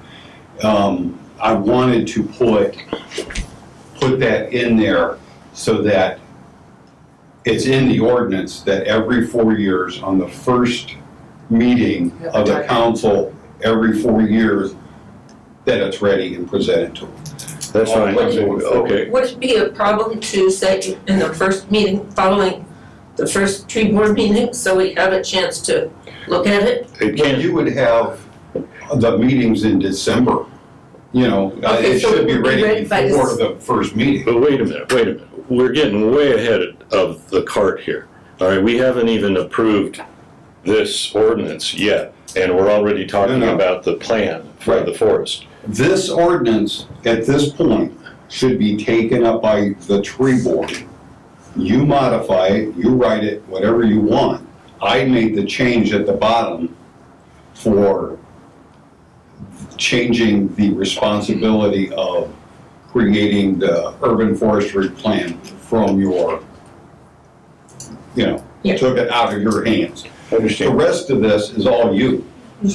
I wanted to put that in there so that it's in the ordinance that every 4 years on the first meeting of the council, every 4 years, that it's ready and presented to them. That's fine, okay. Would it be a problem to say in the first meeting, following the first tree board meeting, so we have a chance to look at it? It Well, can't, you would have the meetings in December, Okay, it so should it be would be ready ready by before the first meeting. but wait a minute. We're getting way ahead of the cart here. All right, we haven't even approved this ordinance yet, and we're already talking No. about the plan for Right. the forest. This ordinance, at this point, should be taken up by the tree board. You modify it, you write it, whatever you want. I made the change at the bottom for changing the responsibility of creating the urban forestry plan from your, Yeah. took it out of your hands. The Understand? rest of this is all you.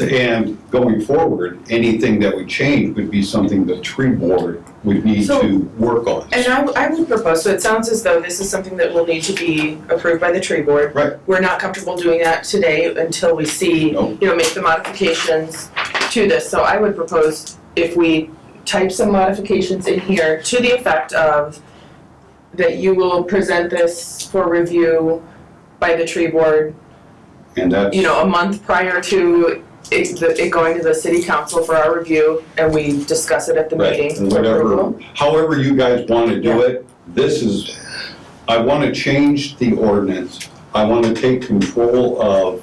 And going forward, anything that would change would be something the tree board would need So- to work on. And I would propose, so it sounds as though this is something that will need to be approved by the tree board. Right. We're not comfortable doing that today until we see, No. make the modifications to this. So I would propose if we type some modifications in here to the effect of that you will present this for review by the tree board, And that's, a month prior to it going to the city council for our review, and we discuss it at the right, meeting and for whatever, approval. however you guys want to do it, I want to change the ordinance. I want to take control of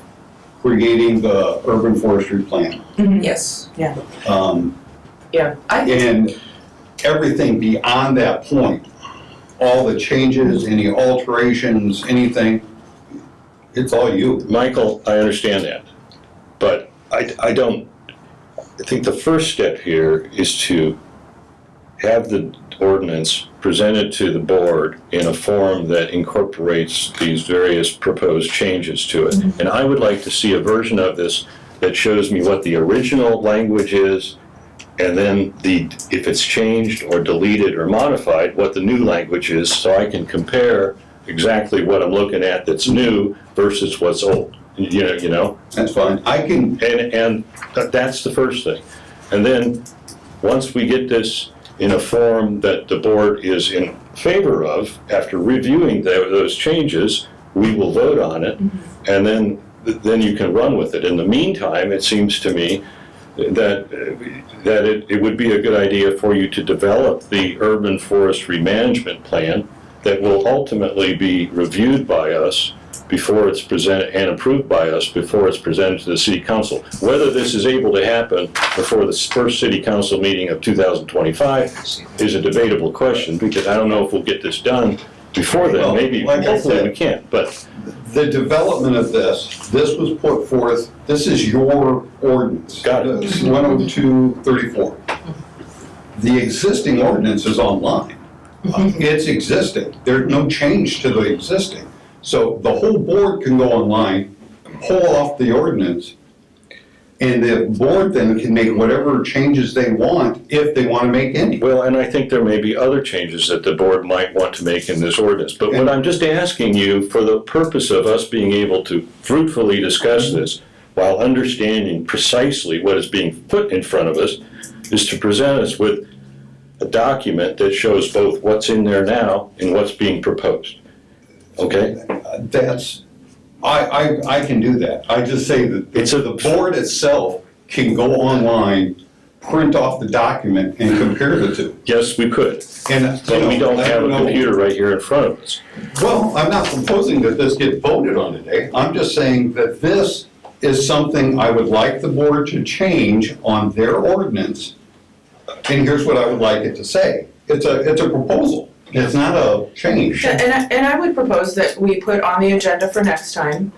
creating the urban forestry plan. Yes. Yeah, I think, And everything beyond that point, all the changes, any alterations, anything, it's all you. Michael, I understand that, but I think the first step here is to have the ordinance presented to the board in a form that incorporates these various proposed changes to it. And I would like to see a version of this that shows me what the original language is, and then if it's changed or deleted or modified, what the new language is, so I can compare exactly what I'm looking at that's new versus what's old. You know? That's fine. I can, And that's the first thing. And then, once we get this in a form that the board is in favor of, after reviewing those changes, we will vote on it, and then you can run with it. In the meantime, it seems to me that it would be a good idea for you to develop the urban forestry management plan that will ultimately be reviewed by us before it's presented, and approved by us before it's presented to the city council. Whether this is able to happen before the first city council meeting of 2025 is a debatable question, because I don't know if we'll get this done before then. Well, Maybe, like I hopefully said, we can't, but the development of this was put forth, this is your ordinance. Got it. This is 10234. The existing ordinance is online. It's existing. There's no change to the existing. So the whole board can go online, pull off the ordinance, and the board then can make whatever changes they want, if they want to make any. well, and I think there may be other changes that the board might want to make in this ordinance. But what I'm just asking you, for the purpose of us being able to fruitfully discuss this, while understanding precisely what is being put in front of us, is to present us with a document that shows both what's in there now and what's being proposed. Okay? That's, I can do that. I just say that the board itself can go online, print off the document, and compare the two. Yes, we could, And, but we don't have a know. computer right here in front of us. Well, I'm not proposing that this get voted on today. I'm just saying that this is something I would like the board to change on their ordinance. And here's what I would like it to say. It's a proposal. It's not a change. And I would propose that we put on the agenda for next time,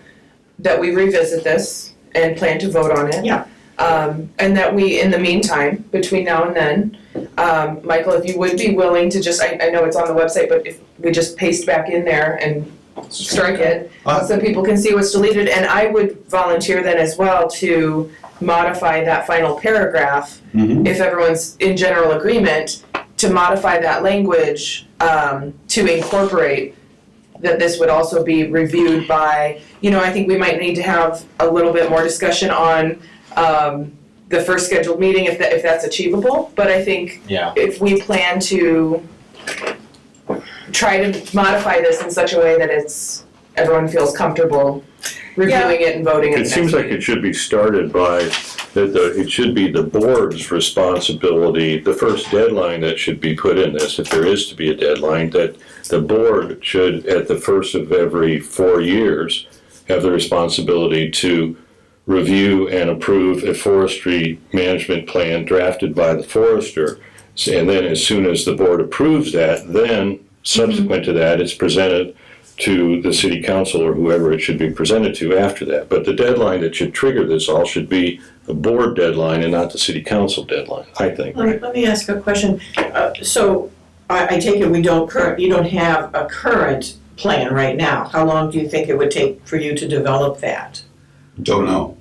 that we revisit this and plan to vote on it. Yeah. And that we, in the meantime, between now and then, Michael, if you would be willing to just, I know it's on the website, but if we just paste back in there and strike it, so people can see what's deleted, and I would volunteer then as well to modify that final paragraph, if everyone's in general agreement, to modify that language, to incorporate that this would also be reviewed by, I think we might need to have a little bit more discussion on the first scheduled meeting, if that's achievable. But I think if we plan to try to modify this in such a way that everyone feels comfortable reviewing it and voting at the It next seems like meeting. it should be started by, it should be the board's responsibility, the first deadline that should be put in this, if there is to be a deadline, that the board should, at the first of every 4 years, have the responsibility to review and approve a forestry management plan drafted by the forester. And then as soon as the board approves that, then subsequent to that, it's presented to the city council or whoever it should be presented to after that. But the deadline that should trigger this all should be a board deadline and not the city council deadline, I think. Let me ask a question. So I take it you don't have a current plan right now. How long do you think it would take for you to develop that? Don't know.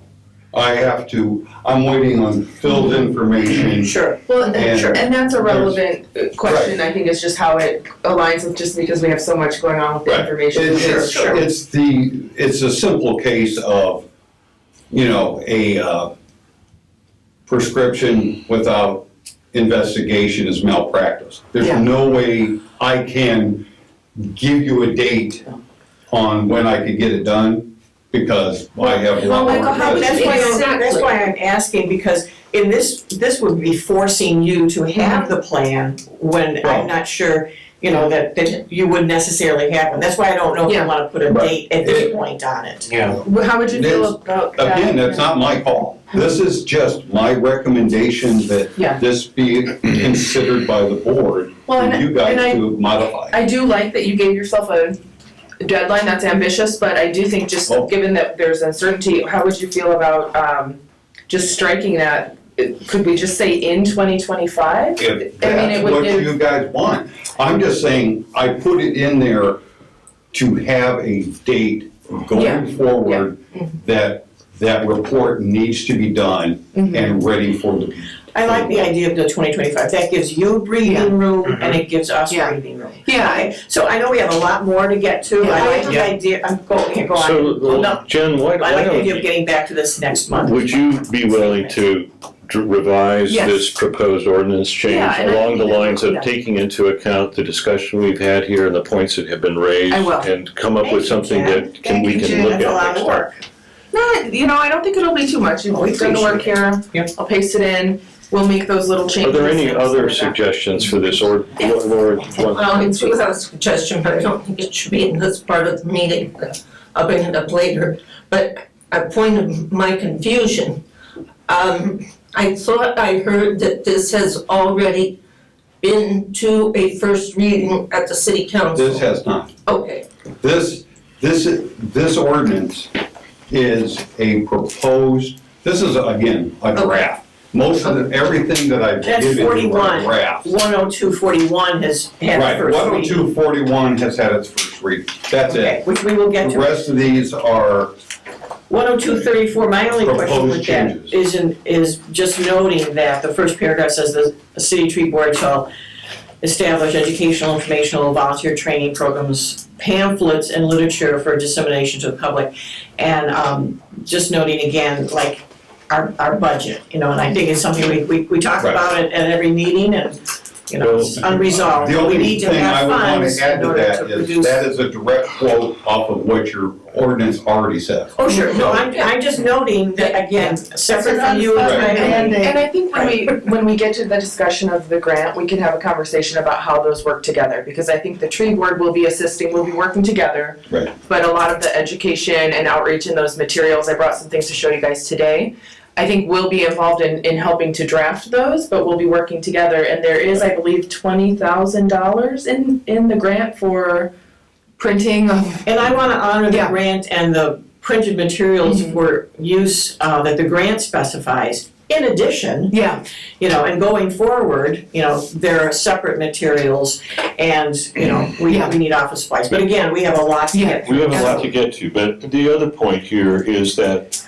I'm waiting on Phil's information. Sure. Well, And- and that's a relevant question, I think, is just how it aligns with, just because we have so much going on with the Right. information. It's a simple case of, a prescription without investigation is malpractice. There's Yeah. no way I can give you a date on when I could get it done, because I have a lot more. Michael, how would That's you- why Exactly. I'm asking, because in this would be forcing you to have the plan when Well- I'm not sure, that you would necessarily have one. That's why I don't know if you Yeah. wanna put a Right. date at this point on it. Yeah. How would you feel about that? Again, that's not my call. This is just my recommendation Yeah. that this be considered by the board, Well, for and- you guys and I- to modify. I do like that you gave yourself a deadline that's ambitious, but I do think just Oh. given that there's uncertainty, how would you feel about just striking that could we just say in 2025? If I mean, that's it would what give- you guys want. I'm just saying, I put it in there to have a date Yeah. going forward that that report needs to be done and ready for the. I like the idea of the 2025, that gives you Yeah. breathing room and it gives us Yeah. breathing room. Yeah, Okay, so I know we have a lot more to get to, I like the Yeah. idea, I'm going, go on. So, Well, no, Jen, I why like the idea of don't, getting back to this next month. would you be willing to revise Yes. this proposed ordinance change Yeah, and I along the think that- lines of yeah. taking into account the discussion we've had here and the points that have been raised? I will. And come up with Thank you, something Jen. that we can look at That's a lot next of time? work. no, I don't think it'll be too much. Oh, we We've done the work here. Yep. I'll paste it in. We'll make those little Are changes. there any and other send it back. suggestions for this, or, Laura? do you want- Well, I do have a suggestion, but I don't think it should be in this part of the meeting. I'll bring it up later. But a point of my confusion, I thought I heard that this has already been to a first reading at the city council. This has not. Okay, This ordinance is a proposed, this is, again, a draft. Most of everything that I've That's given you are 41. drafts. 10241 has had Right, first reading. 10241 has had its first reading. That's Okay, it. which we will get The to. rest of these are 10234, my only question Proposed with that changes. is just noting that the first paragraph says the city tree board shall establish educational, informational, volunteer training programs, pamphlets, and literature for dissemination to the public. And just noting again, like, our budget, and I think it's something we talk Right. about it at every meeting, and, it's unresolved. The We only need to thing I have would want funds to add in to order that to is, produce. that is a direct quote off of what your ordinance already says. Oh, sure, no, I'm just noting that, again, separate from you and Right. my And I think when we get to the discussion of the grant, we can have a conversation about how those work together, because I think the tree board will be assisting, we'll be working together. Right. But a lot of the education and outreach in those materials, I brought some things to show you guys today. I think we'll be involved in helping to draft those, but we'll be working together, and there is, I believe, $20,000 in the grant for printing of. And I wanna honor the Yeah. grant and the printed materials for use, that the grant specifies. In addition, Yeah. and going forward, there are separate materials and, we need office supplies. But again, we have a lot to get through. We have a lot to get to, but the other point here is that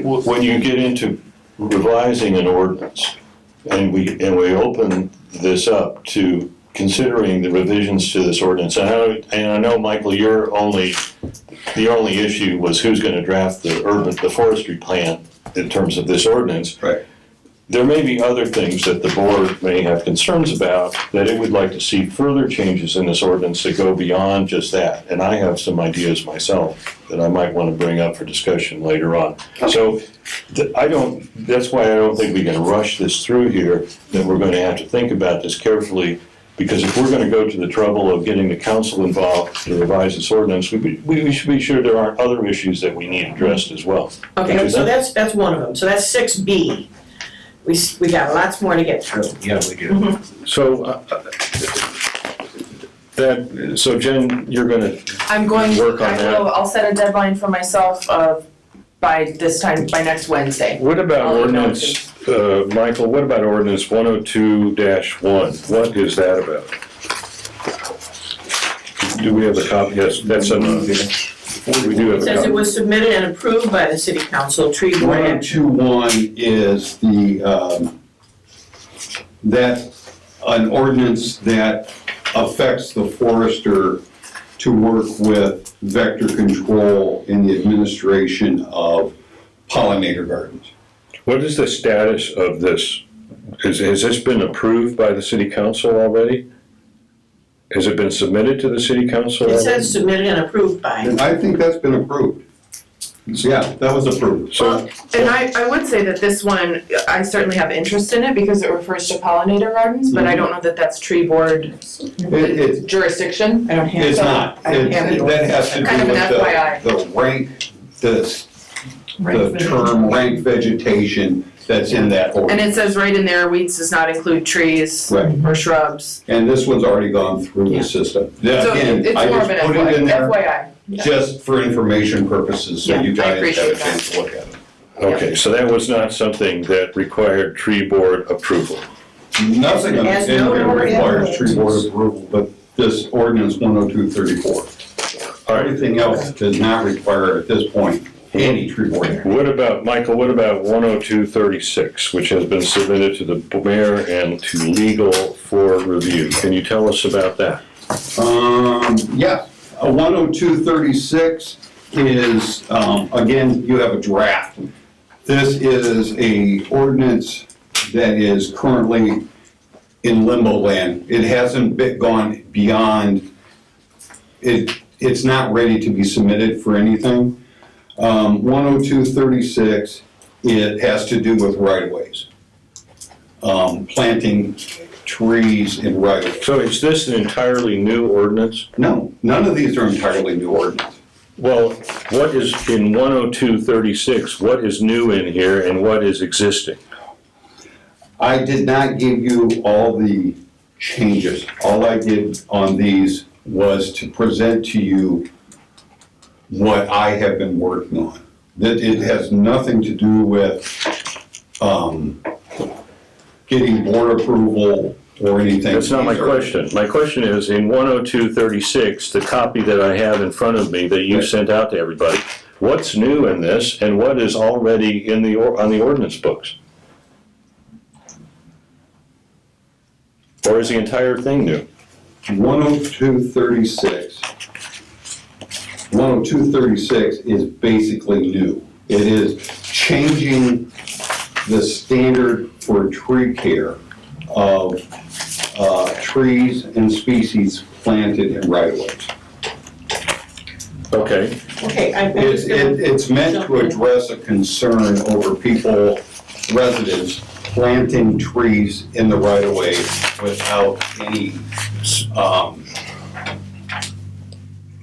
when you get into revising an ordinance, and we open this up to considering the revisions to this ordinance, and I know, Michael, the only issue was who's gonna draft the forestry plan in terms of this ordinance. Right. There may be other things that the board may have concerns about, that it would like to see further changes in this ordinance that go beyond just that. And I have some ideas myself that I might want to bring up for discussion later on. So that's why I don't think we can rush this through here, that we're going to have to think about this carefully. Because if we're going to go to the trouble of getting the council involved to revise this ordinance, we should be sure there aren't other issues that we need addressed as well. Okay, so that's one of them. So that's 6B. We got lots more to get through. Yeah, we do. So, so Jen, you're gonna I'm going, work on that. I'll set a deadline for myself by next Wednesday. What about I'll email it ordinance, Michael, what about ordinance 102-1? What is that about? Do we have a copy? Yes, that's we do have It a says it copy. was submitted and approved by the city council, tree board action. 102.1 is an ordinance that affects the forester to work with vector control in the administration of pollinator gardens. What is the status of this? Has this been approved by the city council already? Has it been submitted to the city council It already? says submitted and approved by. And I think that's been approved. Yeah, that was approved. So, And I would say that this one, I certainly have interest in it because it refers to pollinator gardens, but I don't know that that's tree board It- jurisdiction. I don't have. It's not. I don't have the That has to do Kind of an FYI. with the rank, the term rank vegetation that's in that And ordinance. it says right in there, weeds does not include trees Right. or shrubs. And this one's already gone through Yeah. the system. So Again, it's I more of just an put it in there FYI. just for information purposes, so Yeah, you I guys have appreciate a chance to look at it. Okay, so that was not something that required tree board approval. Nothing in As here noted. requires tree board approval, but this ordinance 10234. Everything else does not require at this point any tree board action. What about, Michael, what about 10236, which has been submitted to the mayor and to legal for review? Can you tell us about that? Yeah, 10236 is, again, you have a draft. This is a ordinance that is currently in limbo land. It hasn't gone beyond, it's not ready to be submitted for anything. 10236, it has to do with right-of-ways. Planting trees in right-of-ways. So is this an entirely new ordinance? No, none of these are entirely new ordinance. Well, what is in 10236, what is new in here and what is existing? I did not give you all the changes. All I did on these was to present to you what I have been working on. That it has nothing to do with getting board approval or anything. That's not my question. My question is, in 10236, the copy that I have in front of me that you sent out to everybody, what's new in this and what is already in on the ordinance books? Or is the entire thing new? 10236 is basically new. It is changing the standard for tree care of trees and species planted in right-of-ways. Okay, Okay, I'm just gonna. It's meant to address a concern over people, residents, planting trees in the right-of-way without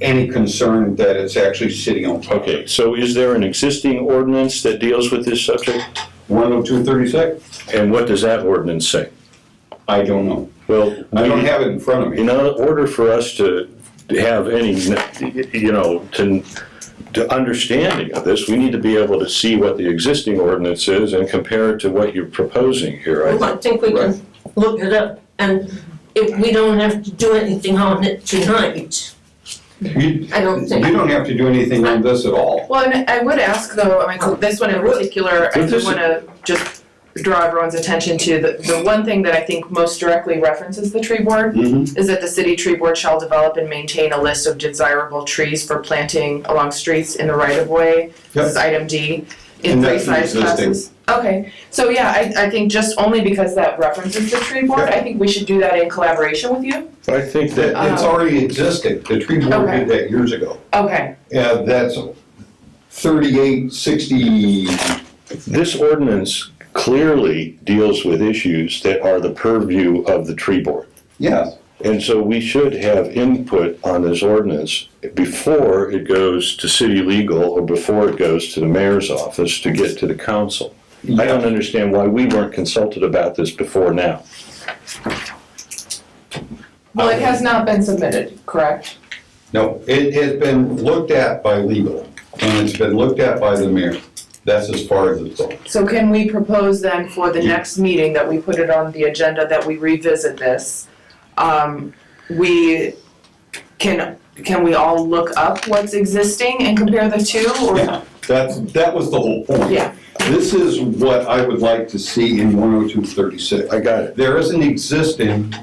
any concern that it's actually sitting on property. okay, so is there an existing ordinance that deals with this subject? 10236? And what does that ordinance say? I don't know. Well, I don't have it in front of me. in order for us to have any, to understanding of this, we need to be able to see what the existing ordinance is and compare it to what you're proposing here. Well, I think we can look it up, and if we don't have to do anything on it tonight, You I don't think. you don't have to do anything on this at all. Well, and I would ask though, I mean, this one in particular, I do wanna just draw everyone's attention to the one thing that I think most directly references the tree board is that the city tree board shall develop and maintain a list of desirable trees for planting along streets in the right of way. This is item D, in And three that's size existing. classes. Okay, so yeah, I think just only because that references the tree board, I think we should do that in collaboration with you. I think that, It's already existing. The tree board Okay. did that years ago. Okay, That's 3860. this ordinance clearly deals with issues that are the purview of the tree board. Yes. And so we should have input on this ordinance before it goes to city legal or before it goes to the mayor's office to get to the council. I don't understand why we weren't consulted about this before now. well, it has not been submitted, correct? No, it has been looked at by legal, and it's been looked at by the mayor. That's as far as it's going. So can we propose then for the next meeting that we put it on the agenda, that we revisit this? We, can we all look up what's existing and compare the two, or? Yeah, that was the whole point. Yeah. This is what I would like to see in 10236. I got it. There is an existing,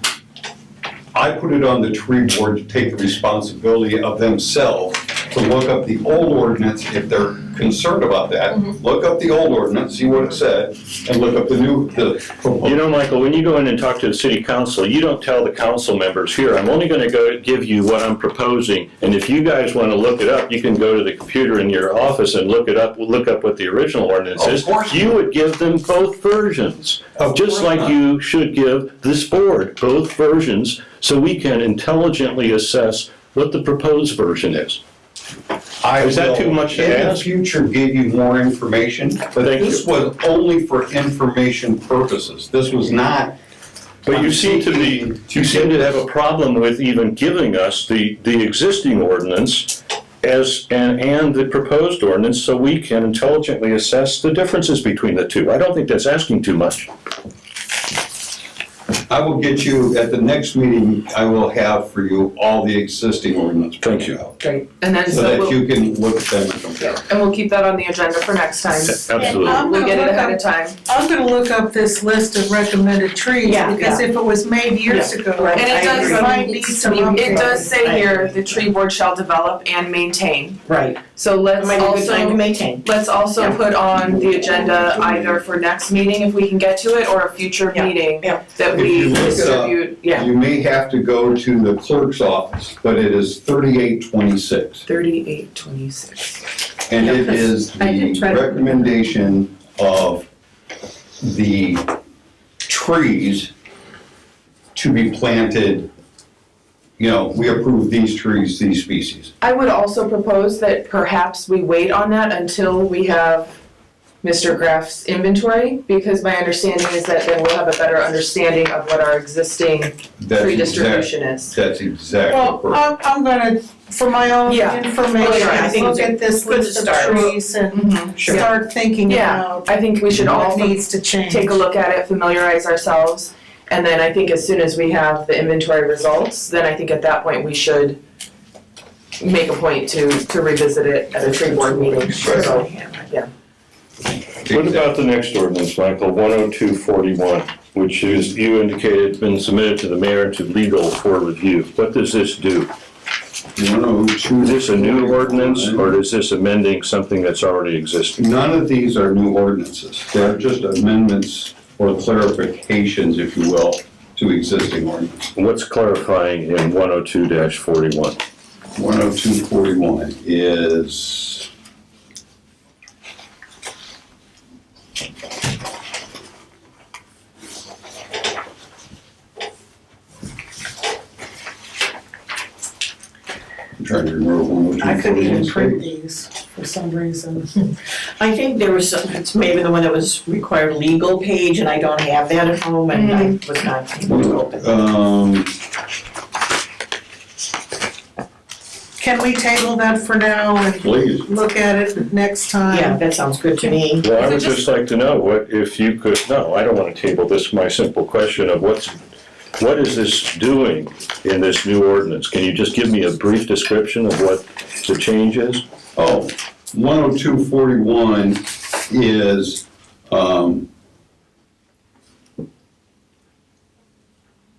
I put it on the tree board to take the responsibility of themselves to look up the old ordinance if they're concerned about that. Look up the old ordinance, see what it said, and look up the new, the proposed. You know, Michael, when you go in and talk to the city council, you don't tell the council members, here, I'm only gonna go give you what I'm proposing, and if you guys wanna look it up, you can go to the computer in your office and look up what the original ordinance is. Of course You would give them both versions, just like you should give this board both versions, so we can intelligently assess what the proposed version is. Is that too much to In the ask? future, give you more information, but Thank this was only for information purposes. This was not. But you seem to have a problem with even giving us the existing ordinance and the proposed ordinance so we can intelligently assess the differences between the two. I don't think that's asking too much. I will get you, at the next meeting, I will have for you all the existing ordinance. Thank you. Great, and then So so that we'll, you can look at them and compare. and we'll keep that on the agenda for next time. Absolutely. I'm We'll gonna get it look ahead up- of time. I'm gonna look up this list of recommended trees, Yeah, because if it was made years Yeah, ago, right. And it does- it might need some updating. It does say here, the tree board shall develop and maintain. Right, So it let's might be a good time to also, maintain. let's also Yeah. put on the agenda either for next meeting if we can get to it, or a future Yeah, meeting yeah. that If we you look, distribute, yeah. You may have to go to the clerk's office, but it is 3826. 3826. And it is I did the try to- recommendation of the trees to be planted. You know, we approve these trees, these species. I would also propose that perhaps we wait on that until we have Mr. Graff's inventory, because my understanding is that then we'll have a better understanding of what our existing That's tree exact- distribution is. That's exactly Well, correct. I'm gonna, for my own Yeah. information, Oh, yeah, I think look it's at this good to list of start. trees and Mhm. start thinking Yeah, about I think we should all what needs to change. take a look at it, familiarize ourselves, and then I think as soon as we have the inventory results, then I think at that point we should make a point to revisit it at a tree board meeting. So, What about the next ordinance, Michael, 10241, which is, you indicated, been submitted to the mayor to legal for review? What does this do? Is this a new ordinance, or is this amending something that's already existing? None of these are new ordinances. They're just amendments or clarifications, if you will, to existing ordinance. What's clarifying in 102-41? 10241 is, I'm trying to remember what I couldn't even 10241 print states. these for some reason. I think there was some, it's maybe the one that was required legal page, and I don't have that at home, and I was not able to open it. Can we table that for now and Please. look at it next time? Yeah, that sounds good to me. Well, I Is it would just like to know, what if you could, no, I don't want to table this, my simple question of what is this doing in this new ordinance? Can you just give me a brief description of what the change is? Oh, 10241 is,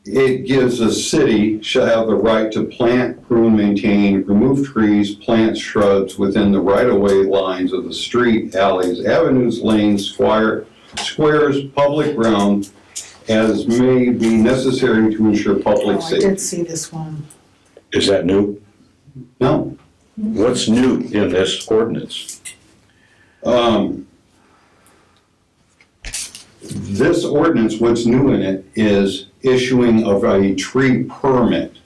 it gives the city shall have the right to plant, prune, maintain, remove trees, plant shrubs within the right-of-way lines of the street, alleys, avenues, lanes, squares, public ground, as may be necessary to ensure public Oh, I safety. did see this one. Is that new? No, What's new in this ordinance? This ordinance, what's new in it is issuing of a tree permit.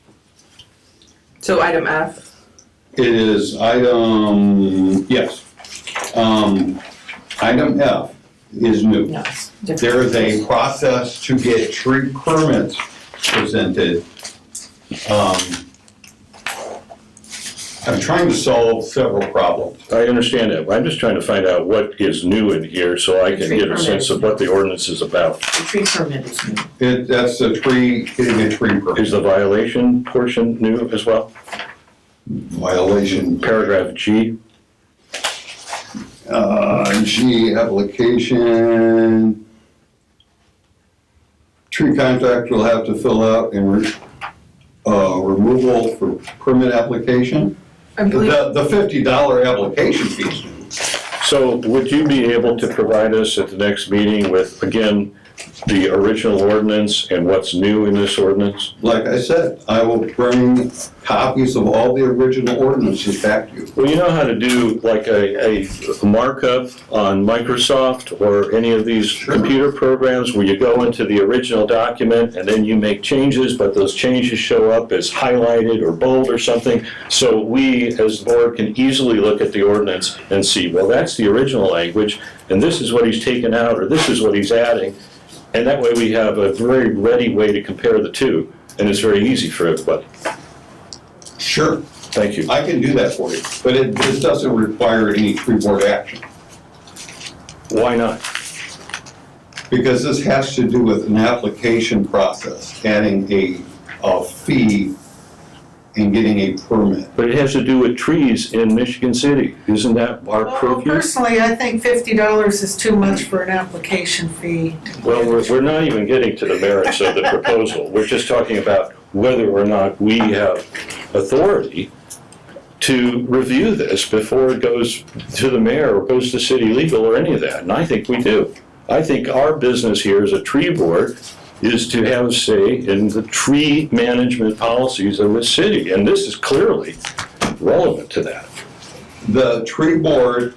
So item F, It is item, yes. Item F is new. No, it's different. There is a process to get tree permits presented. I'm trying to solve several problems. I understand that, but I'm just trying to find out what is new in here so I can get a sense of what the ordinance is about. The tree permit is new. That's the tree, getting a tree permit. Is the violation portion new as well? Violation. Paragraph G, G, application. Tree contractor will have to fill out removal for permit application. I believe, The $50 application fees. so would you be able to provide us at the next meeting with, again, the original ordinance and what's new in this ordinance? Like I said, I will bring copies of all the original ordinances back to you. Well, you know how to do like a markup on Microsoft or any of these Sure. computer programs where you go into the original document and then you make changes, but those changes show up as highlighted or bold or something. So we, as the board, can easily look at the ordinance and see, well, that's the original language, and this is what he's taken out, or this is what he's adding. And that way we have a very ready way to compare the two, and it's very easy for everybody. Sure. Thank you. I can do that for you, but this doesn't require any tree board action. Why not? Because this has to do with an application process, adding a fee and getting a permit. But it has to do with trees in Michigan City. Isn't that our Well, purview? personally, I think $50 is too much for an application fee. Well, we're not even getting to the merits of the proposal. We're just talking about whether or not we have authority to review this before it goes to the mayor or goes to city legal or any of that. And I think we do. I think our business here as a tree board is to have a say in the tree management policies of the city. And this is clearly relevant to that. The tree board,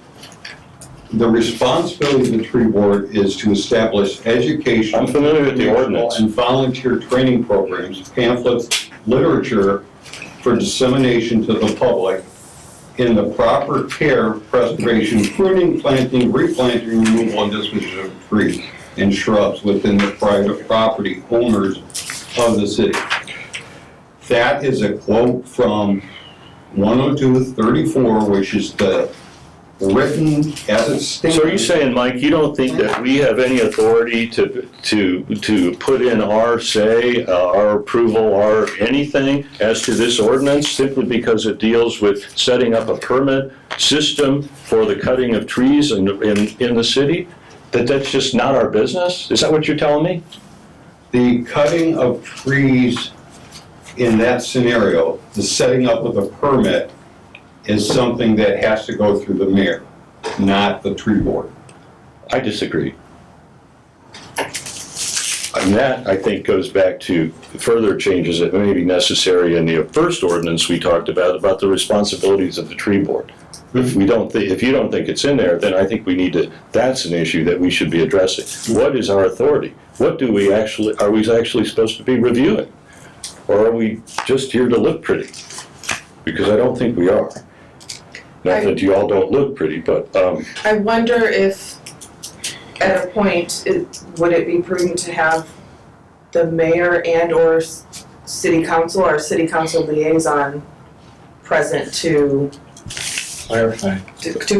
the responsibility of the tree board is to establish education. I'm familiar with the ordinance. And volunteer training programs, pamphlets, literature for dissemination to the public in the proper care, preservation, pruning, planting, replanting, removal, and disposition of trees and shrubs within the private property owners of the city. That is a quote from 102-34, which is the written as it stands. So are you saying, Mike, you don't think that we have any authority to put in our say, our approval, our anything as to this ordinance simply because it deals with setting up a permit system for the cutting of trees in the city? That's just not our business? Is that what you're telling me? The cutting of trees in that scenario, the setting up of a permit, is something that has to go through the mayor, not the tree board. I disagree. And that, I think, goes back to further changes that may be necessary in the first ordinance we talked about the responsibilities of the tree board. If you don't think it's in there, then I think we need to, that's an issue that we should be addressing. What is our authority? What are we actually supposed to be reviewing? Or are we just here to look pretty? Because I don't think we are. Not that you all don't look pretty, but, I wonder if, at a point, would it be prudent to have the mayor and/or city council or city council liaison present to Clarify.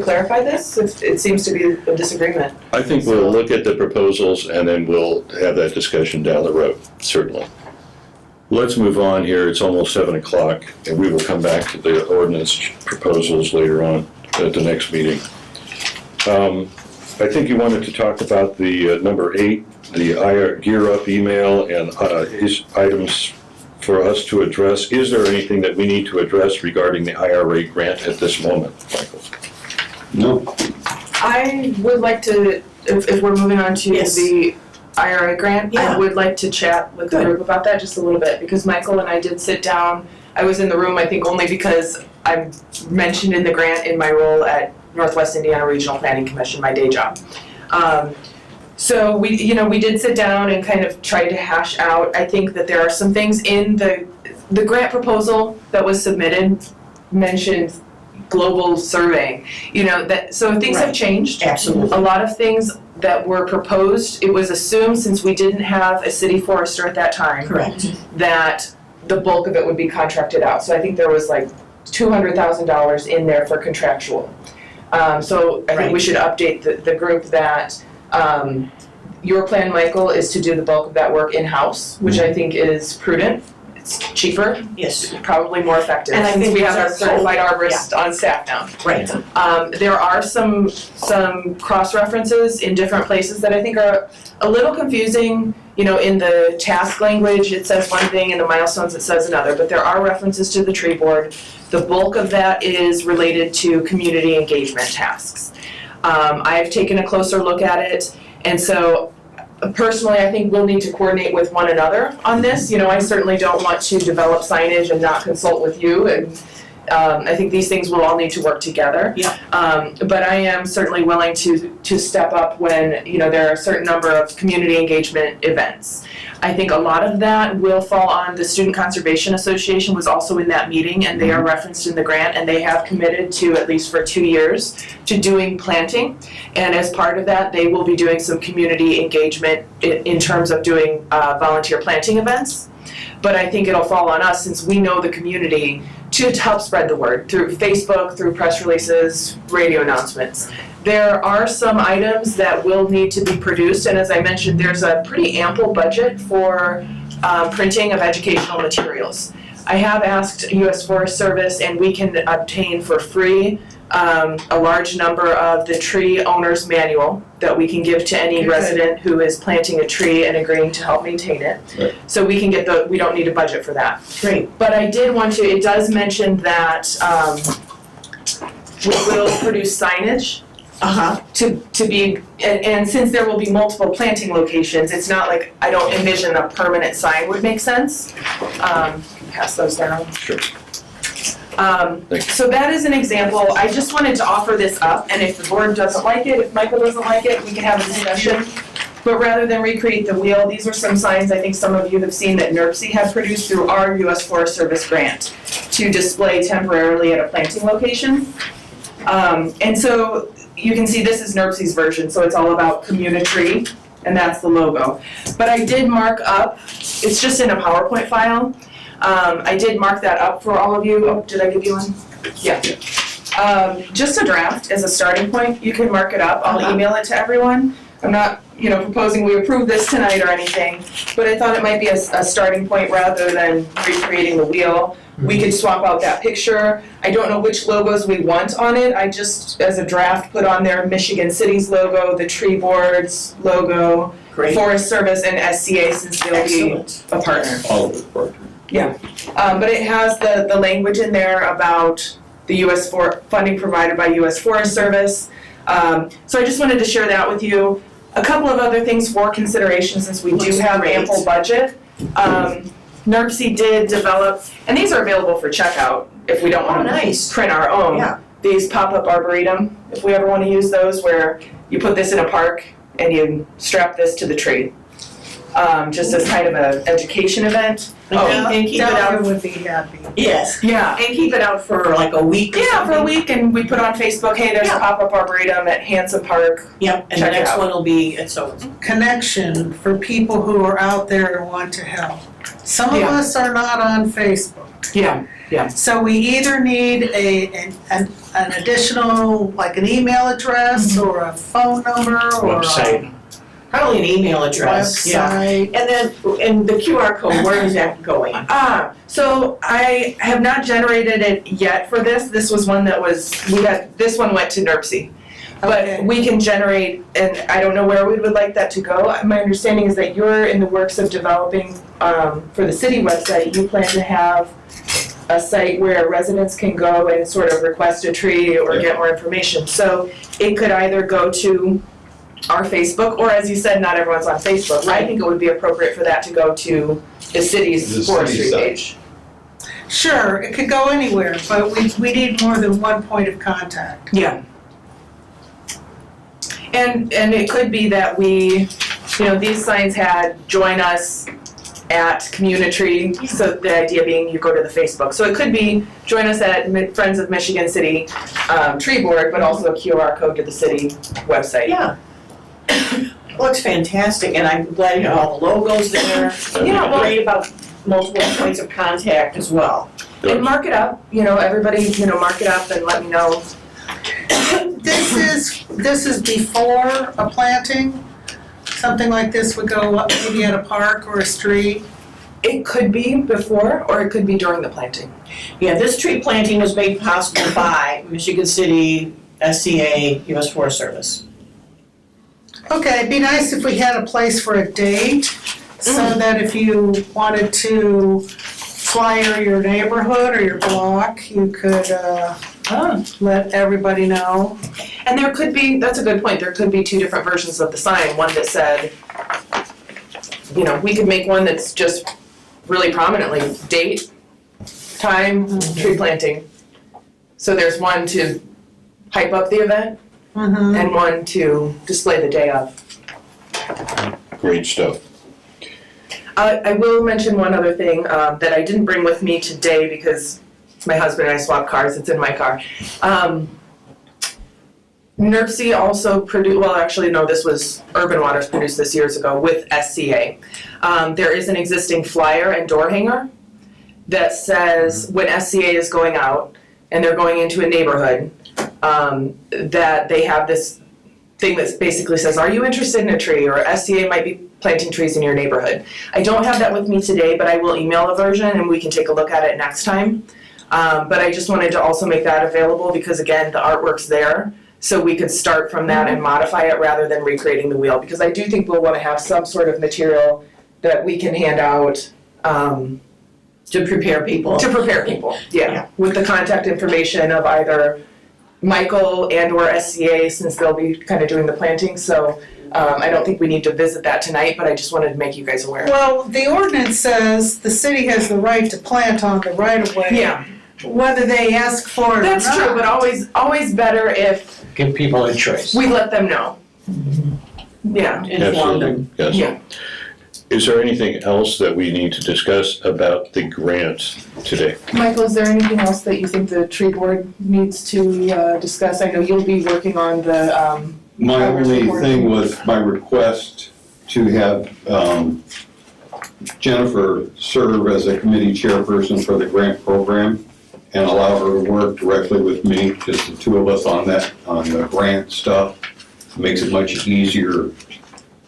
clarify this? If it seems to be a disagreement. I think we'll look at the proposals and then we'll have that discussion down the road, certainly. Let's move on here. It's almost 7 o'clock, and we will come back to the ordinance proposals later on at the next meeting. I think you wanted to talk about the number 8, the Gear Up email and his items for us to address. Is there anything that we need to address regarding the IRA grant at this moment, Michael? No. I would like to, if we're moving on to Yes. the IRA grant, Yeah. I would like to chat with the Good. group about that just a little bit, because Michael and I did sit down. I was in the room, I think, only because I'm mentioned in the grant in my role at Northwest Indiana Regional Planning Commission, my day job. So we did sit down and kind of try to hash out. I think that there are some things in the grant proposal that was submitted mentioned global surveying. So things have Right. changed. Absolutely. A lot of things that were proposed, it was assumed, since we didn't have a city forester at that time, Correct. that the bulk of it would be contracted out. So I think there was like $200,000 in there for contractual. So I think we Right. should update the group that your plan, Michael, is to do the bulk of that work in-house, which I think is prudent. It's cheaper, Yes, probably more effective, And I since think we have these a are certified arborist on staff now. right. There are some cross-references in different places that I think are a little confusing. In the task language, it says one thing, in the milestones, it says another, but there are references to the tree board. The bulk of that is related to community engagement tasks. I've taken a closer look at it, and so personally, I think we'll need to coordinate with one another on this. I certainly don't want to develop signage and not consult with you, and I think these things will all need to work together. Yeah. But I am certainly willing to step up when, there are a certain number of community engagement events. I think a lot of that will fall on the Student Conservation Association was also in that meeting, and they are referenced in the grant, and they have committed to, at least for 2 years, to doing planting. And as part of that, they will be doing some community engagement in terms of doing volunteer planting events. But I think it'll fall on us, since we know the community, to help spread the word through Facebook, through press releases, radio announcements. There are some items that will need to be produced, and as I mentioned, there's a pretty ample budget for printing of educational materials. I have asked U.S. Forest Service, and we can obtain for free a large number of the tree owner's manual that we can give to any Good. resident who is planting a tree and agreeing to help maintain it. Right. So we can get we don't need a budget for that. Great. But I did want to, it does mention that we will produce signage Uh-huh. to be, and since there will be multiple planting locations, it's not like, I don't envision a permanent sign would make sense. Pass those down. Sure. So that is an example. I just wanted to offer this up, and if the board doesn't like it, if Michael doesn't like it, we can have a discussion. But rather than recreate the wheel, these are some signs I think some of you have seen that NERC had produced through our U.S. Forest Service grant to display temporarily at a planting location. And so you can see this is NERC's version, so it's all about community, and that's the logo. But I did mark up, it's just in a PowerPoint file. I did mark that up for all of you. Oh, did I give you one? Yeah. Just a draft as a starting point. You can mark it up. I'll email it to everyone. I'm not, proposing we approve this tonight or anything, but I thought it might be a starting point rather than recreating the wheel. We could swap out that picture. I don't know which logos we want on it. I just, as a draft, put on there Michigan City's logo, the tree board's logo, Great. Forest Service and SCA since they'll be Excellent. a partner. All of it, partner. But it has the language in there about the funding provided by U.S. Forest Service. So I just wanted to share that with you. A couple of other things for consideration since we do Looks have great. ample budget. NERC did develop, and these are available for checkout if we don't Oh, want to nice. print our own. Yeah. These pop-up arboretum, if we ever want to use those, where you put this in a park and you strap this to the tree. Just as kind of an education event. And keep it Delia out, would be happy. yes, Yeah. and keep it out for like a week or Yeah, for a something. week, and we put on Facebook, hey, there's a Yeah. pop-up arboretum at Hanson Park. Yep, and the Check it next out. one will be at so. Connection for people who are out there and want to help. Some of Yeah. us are not on Facebook. Yeah. So we either need an additional, like an email address or a phone number or a Website. Probably an email address, yeah. website. And then, and the QR code, where is that going? So I have not generated it yet for this. This was one that this one went to NERC. Okay. But we can generate, and I don't know where we would like that to go. My understanding is that you're in the works of developing, for the city website, you plan to have a site where residents can go and sort of request a tree or get more information. So it could either go to our Facebook, or as you said, not everyone's on Facebook. I think it would be appropriate for that to go to the city's The forestry city site. page. Sure, it could go anywhere, but we need more than one point of contact. Yeah. And it could be that we, these signs had join us at Community, so the idea being you go to the Facebook. So it could be join us at Friends of Michigan City Tree Board, but also a QR code to the city website. Yeah. Looks fantastic, and I'm glad you have all the logos there. Yeah, well- Great about multiple points of contact as well. And mark it up, everybody, mark it up and let me know. This is before a planting? Something like this would go up maybe at a park or a street? It could be before, or it could be during the planting. Yeah, this tree planting was made possible by Michigan City, SCA, US Forest Service. Okay, it'd be nice if we had a place for a date, so that if you wanted to flyer your neighborhood or your block, you could let everybody know. And there could be, that's a good point, there could be two different versions of the sign. One that said, we could make one that's just really prominently date, time, tree planting. So there's one to hype up the event Mhm. and one to display the day of. Great stuff. I will mention one other thing that I didn't bring with me today because my husband and I swapped cars, it's in my car. NERC also produced, this was Urban Waters produced this years ago with SCA. There is an existing flyer and door hanger that says when SCA is going out and they're going into a neighborhood, that they have this thing that basically says, are you interested in a tree? Or SCA might be planting trees in your neighborhood. I don't have that with me today, but I will email a version and we can take a look at it next time. But I just wanted to also make that available because again, the artwork's there. So we could start from that and modify it rather than recreating the wheel. Because I do think we'll want to have some sort of material that we can hand out To prepare people. to prepare people, yeah, with the contact information of either Michael and or SCA, since they'll be kind of doing the planting, so I don't think we need to visit that tonight, but I just wanted to make you guys aware. Well, the ordinance says the city has the right to plant on the right-of-way. Yeah, Whether they ask for it or not. that's true, but always better if Give people a choice. we let them know. Yeah, Inform them. Absolutely, yes. yeah. Is there anything else that we need to discuss about the grant today? Michael, is there anything else that you think the tree board needs to discuss? I know you'll be working on the, My only thing was my request to have Jennifer serve as a committee chairperson for the grant program and allow her to work directly with me, just the two of us on the grant stuff. Makes it much easier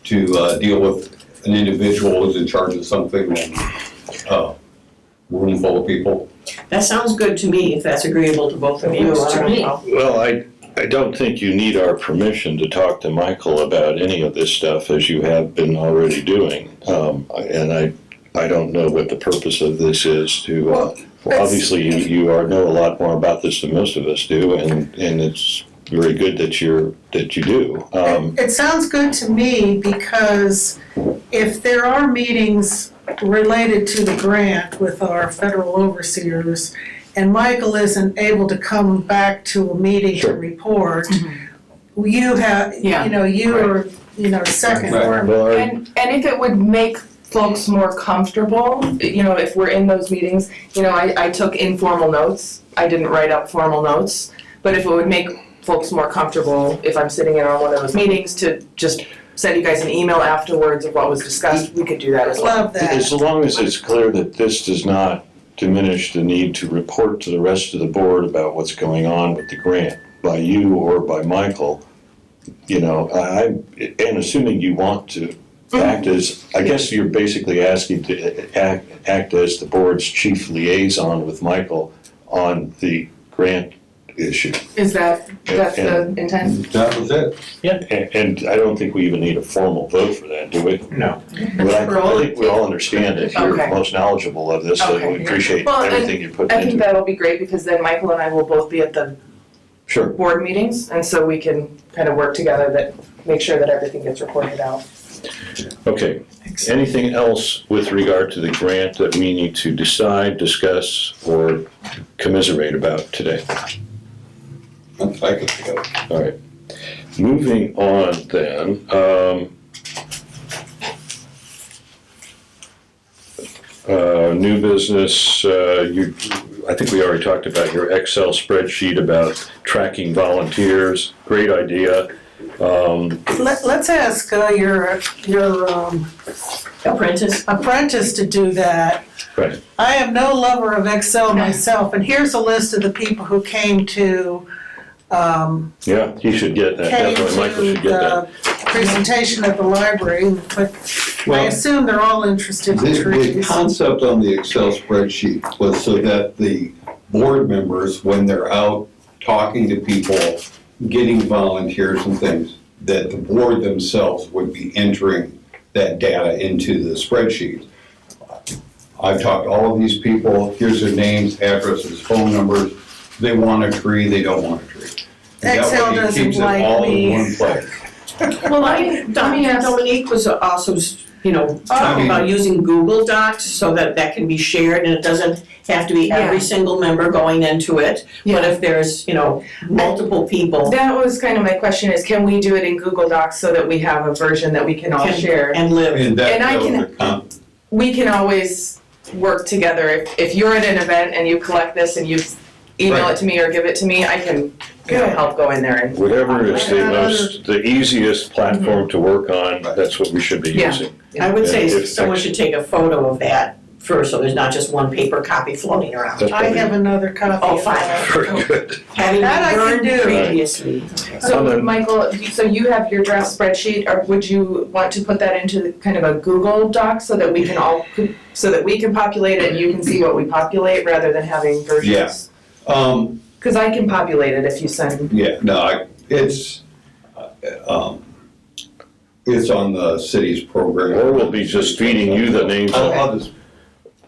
to deal with an individual who's in charge of something than a room full of people. That sounds good to me, if that's agreeable to both of you. Works to I don't me. know. Well, I don't think you need our permission to talk to Michael about any of this stuff, as you have been already doing. And I don't know what the purpose of this is to, Well, it's- obviously you know a lot more about this than most of us do, and it's very good that you do. It sounds good to me because if there are meetings related to the grant with our federal overseers and Michael isn't able to come back to a meeting to Sure. report, you have, Yeah. you're, second. Right. Well, and if it would make folks more comfortable, if we're in those meetings, I took informal notes. I didn't write up formal notes, but if it would make folks more comfortable, if I'm sitting in on one of those meetings, to just send you guys an email afterwards of what was discussed, we could do that as well. Love that. as long as it's clear that this does not diminish the need to report to the rest of the board about what's going on with the grant by you or by Michael, and assuming you want to act as, I guess you're basically asking to act as the board's chief liaison with Michael on the grant issue. Is that's the intent? That was it. And I don't think we even need a formal vote for that, do we? No. But I think we all understand that you're Okay. most knowledgeable of this, and Okay. we appreciate Well, and everything you put I think into it. that'll be great because then Michael and I will both be at the Sure. board meetings, and so we can kind of work together that, make sure that everything gets reported out. Okay. Anything else with regard to the grant that we need to decide, discuss, or commiserate about today? I could go. All right. Moving on then, new business, I think we already talked about your Excel spreadsheet about tracking volunteers. Great idea. Let's ask your Apprentice. apprentice to do that. Right. I am no lover of Excel myself, and here's a list of the people who came to Yeah, he should get that. came Definitely, Michael to should get that. the presentation at the library, but I Well, assume they're all interested in The trees. concept on the Excel spreadsheet was so that the board members, when they're out talking to people, getting volunteers and things, that the board themselves would be entering that data into the spreadsheet. I've talked to all of these people, here's their names, addresses, phone numbers, they want a tree, they don't want a tree. And that Excel way it doesn't keeps it like all in me. one place. Well, Dominique was also, talking Oh. about using Google Docs so that can be shared and it doesn't have to be every Yeah. single member going into it. But Yeah. if there's, multiple people That was kind of my question is, can we do it in Google Docs so that we have a version that we can all share? and live. And that And I was can- the We can always work together. If you're at an event and you collect this and you email it to me or give it to me, I can, help go in there and. Whatever is the easiest platform to work on, that's what we should be Yeah. using. I would say If- someone should take a photo of that first, so there's not just one paper copy floating around. That's I probably have another copy. Oh, of fine. that. very good. Having That I been can burned do. previously. So, then- Michael, so you have your draft spreadsheet, or would you want to put that into kind of a Google Doc so that we can so that we can populate it and you can see what we populate rather than having versions? Because I can populate it if you send. Yeah, no, it's on the city's program. Or we'll be just feeding you the names. I'll just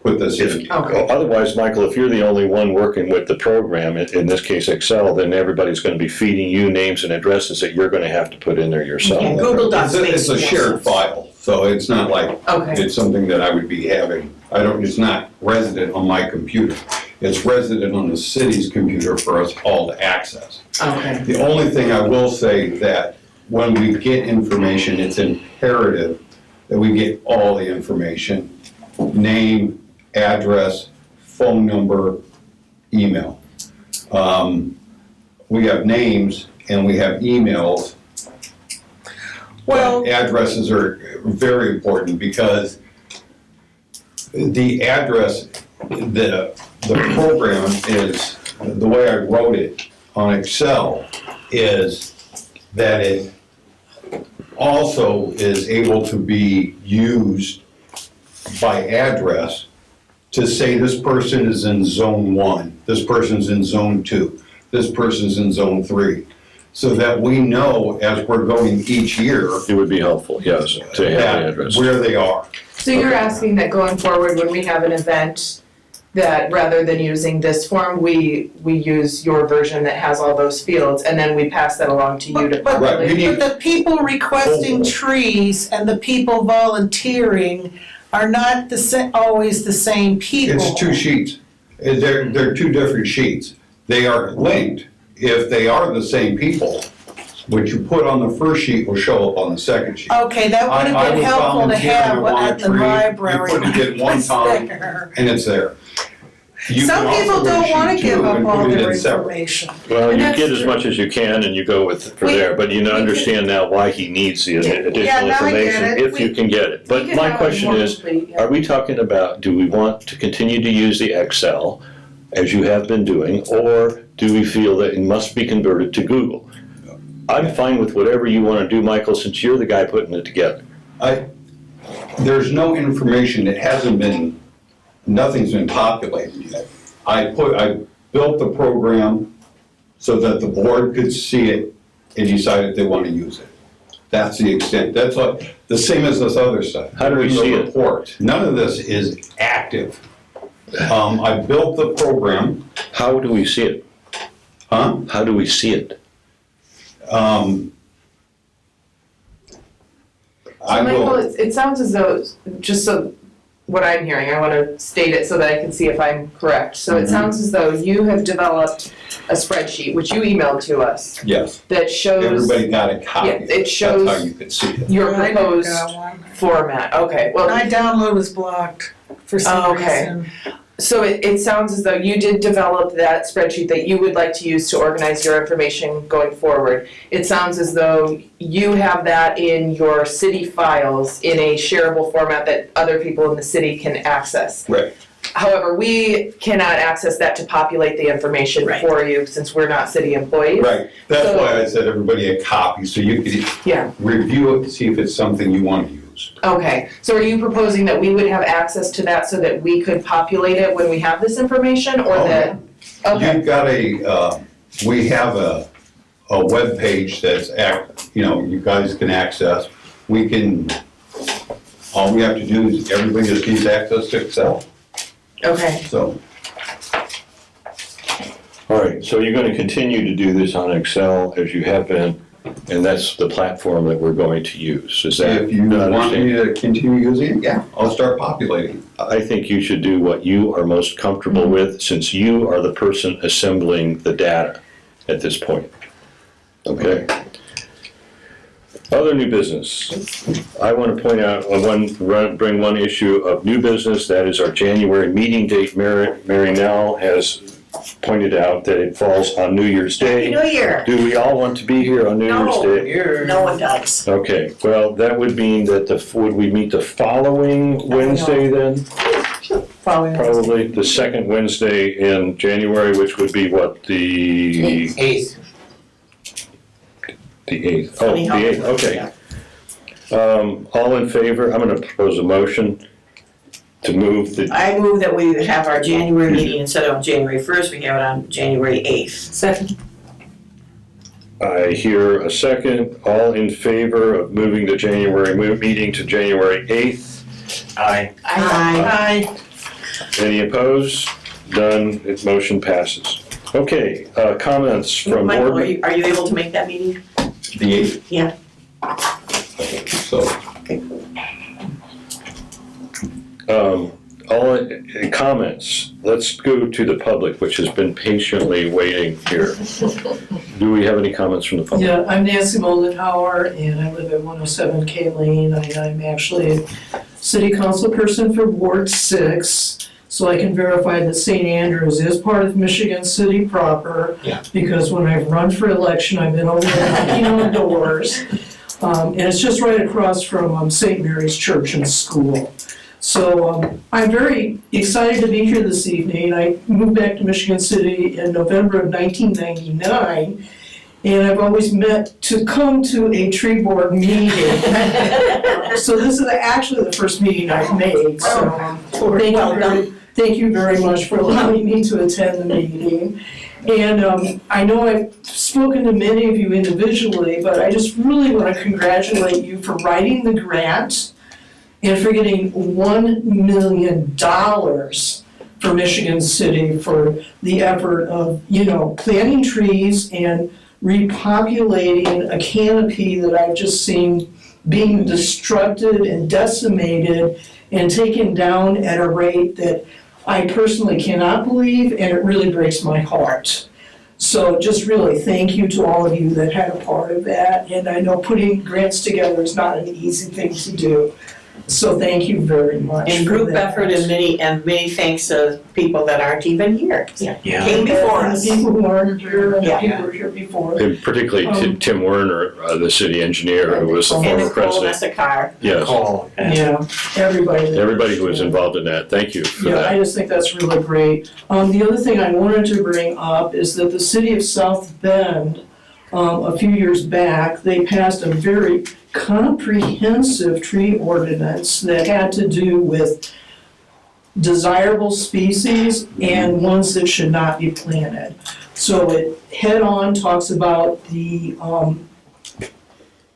put this in. Okay. Otherwise, Michael, if you're the only one working with the program, in this case Excel, then everybody's gonna be feeding you names and addresses that you're gonna have to put in there yourself. Yeah, Google Docs It's makes a more shared sense. file, so it's not like, Okay. it's something that I would be having. It's not resident on my computer. It's resident on the city's computer for us all to access. Okay. The only thing I will say that when we get information, it's imperative that we get all the information, name, address, phone number, email. We have names and we have emails. Well, But addresses are very important because the address, the program is, the way I wrote it on Excel is that it also is able to be used by address to say this person is in zone 1, this person's in zone 2, this person's in zone 3. So that we know as we're going each year It would be helpful, yes, to have the that address. where they are. So you're asking that going forward, when we have an event, that rather than using this form, we use your version that has all those fields, and then we pass that along to you to But- Right, we populate? need- but the people requesting trees and the people volunteering are not always the same people. It's two sheets. They're two different sheets. They are linked. If they are the same people, what you put on the first sheet will show up on the second sheet. Okay, that would I have been was helpful to volunteering have to want at a the tree. library. You put it in one It's time. there. And it's there. You Some can people also don't sheet wanna two give up and all put it their in separate. information. Well, And you that's get as true. much as you can and you go with, for We- there, but you we can- understand now why he needs the additional Yeah, now I get information, it. if you can get it. But We can my have question more is, complete, yeah. are we talking about, do we want to continue to use the Excel as you have been doing, or do we feel that it must be converted to Google? I'm fine with whatever you want to do, Michael, since you're the guy putting it together. There's no information, it hasn't been, nothing's been populated yet. I built the program so that the board could see it and decide if they want to use it. That's the extent, that's like, the same as this other stuff. How do we There's no see it? report. None of this is active. I built the program, How do we see it? huh? How do we see it? I So Michael, will, it sounds as though, just so, what I'm hearing, I want to state it so that I can see if I'm correct. So it sounds as though you have developed a spreadsheet, which you emailed to us, yes, that shows everybody got a copy. Yeah, it shows- That's how you could see it. your I never proposed got one. format. Okay, well, My download was blocked for some Oh, okay. reason. so it sounds as though you did develop that spreadsheet that you would like to use to organize your information going forward. It sounds as though you have that in your city files in a shareable format that other people in the city can access. Right. However, we cannot access that to populate the information Right. for you since we're not city employees. Right, that's So- why I said everybody a copy, so you could Yeah, review it, see if it's something you want to use. okay. So are you proposing that we would have access to that so that we could populate it when we have this information or Oh, that? Okay, You've got we have a webpage that's you guys can access. We can, all we have to do is, everybody just needs access to Excel, okay. so. All right, so you're going to continue to do this on Excel as you have been, and that's the platform that we're going to use, is that? If you I want understand? me to continue using it, yeah, I'll start populating. I think you should do what you are most comfortable with, since you are the person assembling the data at this point. Okay? Other new business. I want to point out, bring one issue of new business, that is our January meeting date. Mary Nell has pointed out that it falls on New Year's Day. New Year. Do we all want to be here on New Year's No. Day? No one does. Okay, well, that would mean that would we meet the following Wednesday then? probably the second Wednesday in January, which would be what, the 8th. 8th? Oh, the 8th, okay. Yeah. All in favor, I'm gonna propose a motion to move the, I move that we have our January meeting instead of on January 1st, we have it on January 8th. Second. I hear a second. All in favor of moving the January meeting to January 8th? Aye. Aye. Any opposed? Done, its motion passes. Okay, comments from Michael, board. are you able to make that meeting? The 8th? Yeah. So, All comments, let's go to the public, which has been patiently waiting here. Do we have any comments from the public? Yeah, I'm Nancy Moldenhauer, and I live at 107 K Lane. I'm actually a city council person for Ward 6, so I can verify that St. Andrews is part of Michigan City proper. Yeah. Because when I've run for election, I've been over there knocking on doors. And it's just right across from St. Mary's Church and School. So I'm very excited to be here this evening. I moved back to Michigan City in November of 1999, and I've always meant to come to a tree board meeting. So this is actually the first meeting I've made, so thank you very much for allowing me to attend the meeting. And I know I've spoken to many of you individually, but I just really want to congratulate you for writing the grant and for getting $1 million for Michigan City for the effort of, planting trees and repopulating a canopy that I've just seen being destructed and decimated and taken down at a rate that I personally cannot believe, and it really breaks my heart. So just really thank you to all of you that had a part of that, and I know putting grants together is not an easy thing to do. So thank you very much. And for group that. effort and many thanks to people that aren't even here. Yeah. Came before And us. the people who aren't here, and the Yeah. people who were here before. And particularly Tim Werner, the city engineer, who was the And former Nicole president. Messacar. Yes, Call. Yeah, everybody. everybody who was involved in that, thank you for Yeah, I that. just think that's really great. The other thing I wanted to bring up is that the city of South Bend, a few years back, they passed a very comprehensive tree ordinance that had to do with desirable species and ones that should not be planted. So it head-on talks about the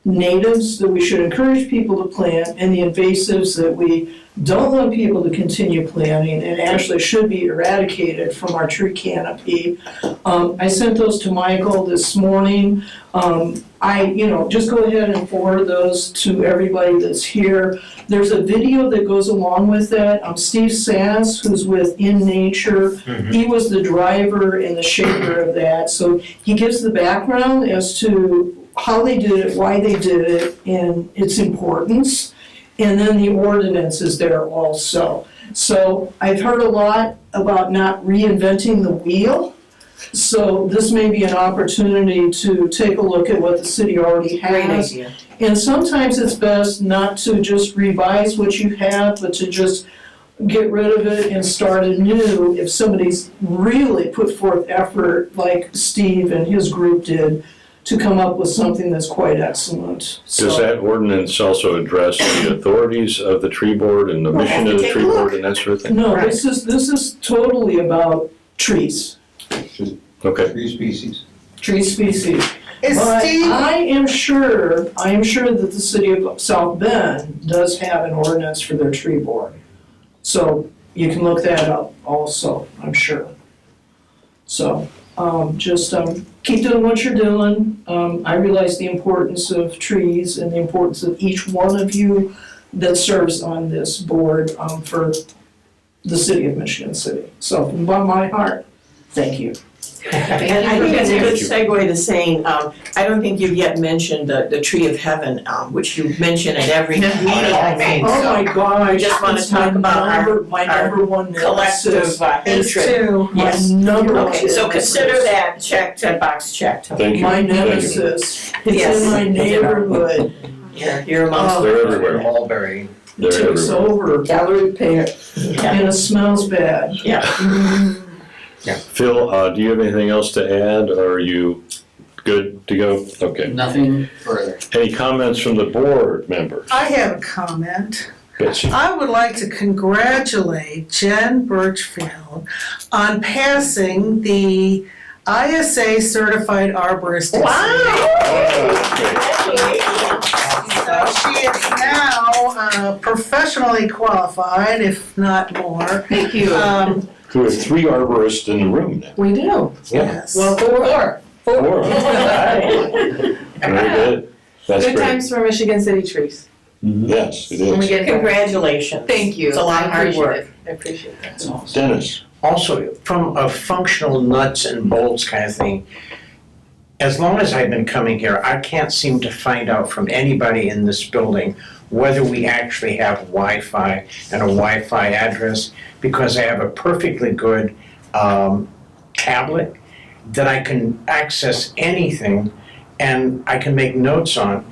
natives that we should encourage people to plant and the invasives that we don't want people to continue planting and actually should be eradicated from our tree canopy. I sent those to Michael this morning. Just go ahead and forward those to everybody that's here. There's a video that goes along with that. Steve Sass, who's with In Nature, he was the driver and the shaper of that. So he gives the background as to how they did it, why they did it, and its importance. And then the ordinance is there also. So I've heard a lot about not reinventing the wheel. So this may be an opportunity to take a look at what the city already Great has. idea. And sometimes it's best not to just revise what you have, but to just get rid of it and start anew if somebody's really put forth effort like Steve and his group did to come up with something that's quite excellent. Does that ordinance also address the authorities of the tree board and the We'll mission have of to the take tree a look. board and that sort of thing? No, Right. this is totally about trees, Okay, tree species. tree species. Is But Steve, I am sure that the city of South Bend does have an ordinance for their tree board. So you can look that up also, I'm sure. So, keep doing what you're doing. I realize the importance of trees and the importance of each one of you that serves on this board, for the city of Michigan City. So from the bottom of my heart, thank you. And I think it's a good Thank segue to saying, I don't think you've yet mentioned the tree of heaven, which you mention at every meeting, I think. Oh my gosh. We just wanna it's talk my about our- my number one Collective is hatred. too. My Yes. number one. Okay, so consider that checked, that box checked. thank you. My Thank you. nemesis. It's Yes. in my neighborhood. You're amongst. They're everywhere. Mulberry. They're takes everywhere. over Gallery repair. Yeah, and it smells bad. yeah. Phil, do you have anything else to add, or are you good to go? Okay. Nothing further. Any comments from the board members? I have a comment. Betsy? I would like to congratulate Jen Birchfield on passing the ISA Certified Arborist exam. So she is now professionally qualified, if not more. Thank you. We have 3 arborists in the room now. We do. Yes. Well, 4. 4. Very good. That's Good great. times for Michigan City trees. Yes, it When we is. get Congratulations. Thank you. It's a lot of I hard appreciate work. it. I appreciate that. Dennis? Also, from a functional nuts and bolts kind of thing, as long as I've been coming here, I can't seem to find out from anybody in this building whether we actually have Wi-Fi and a Wi-Fi address, because I have a perfectly good tablet that I can access anything and I can make notes on,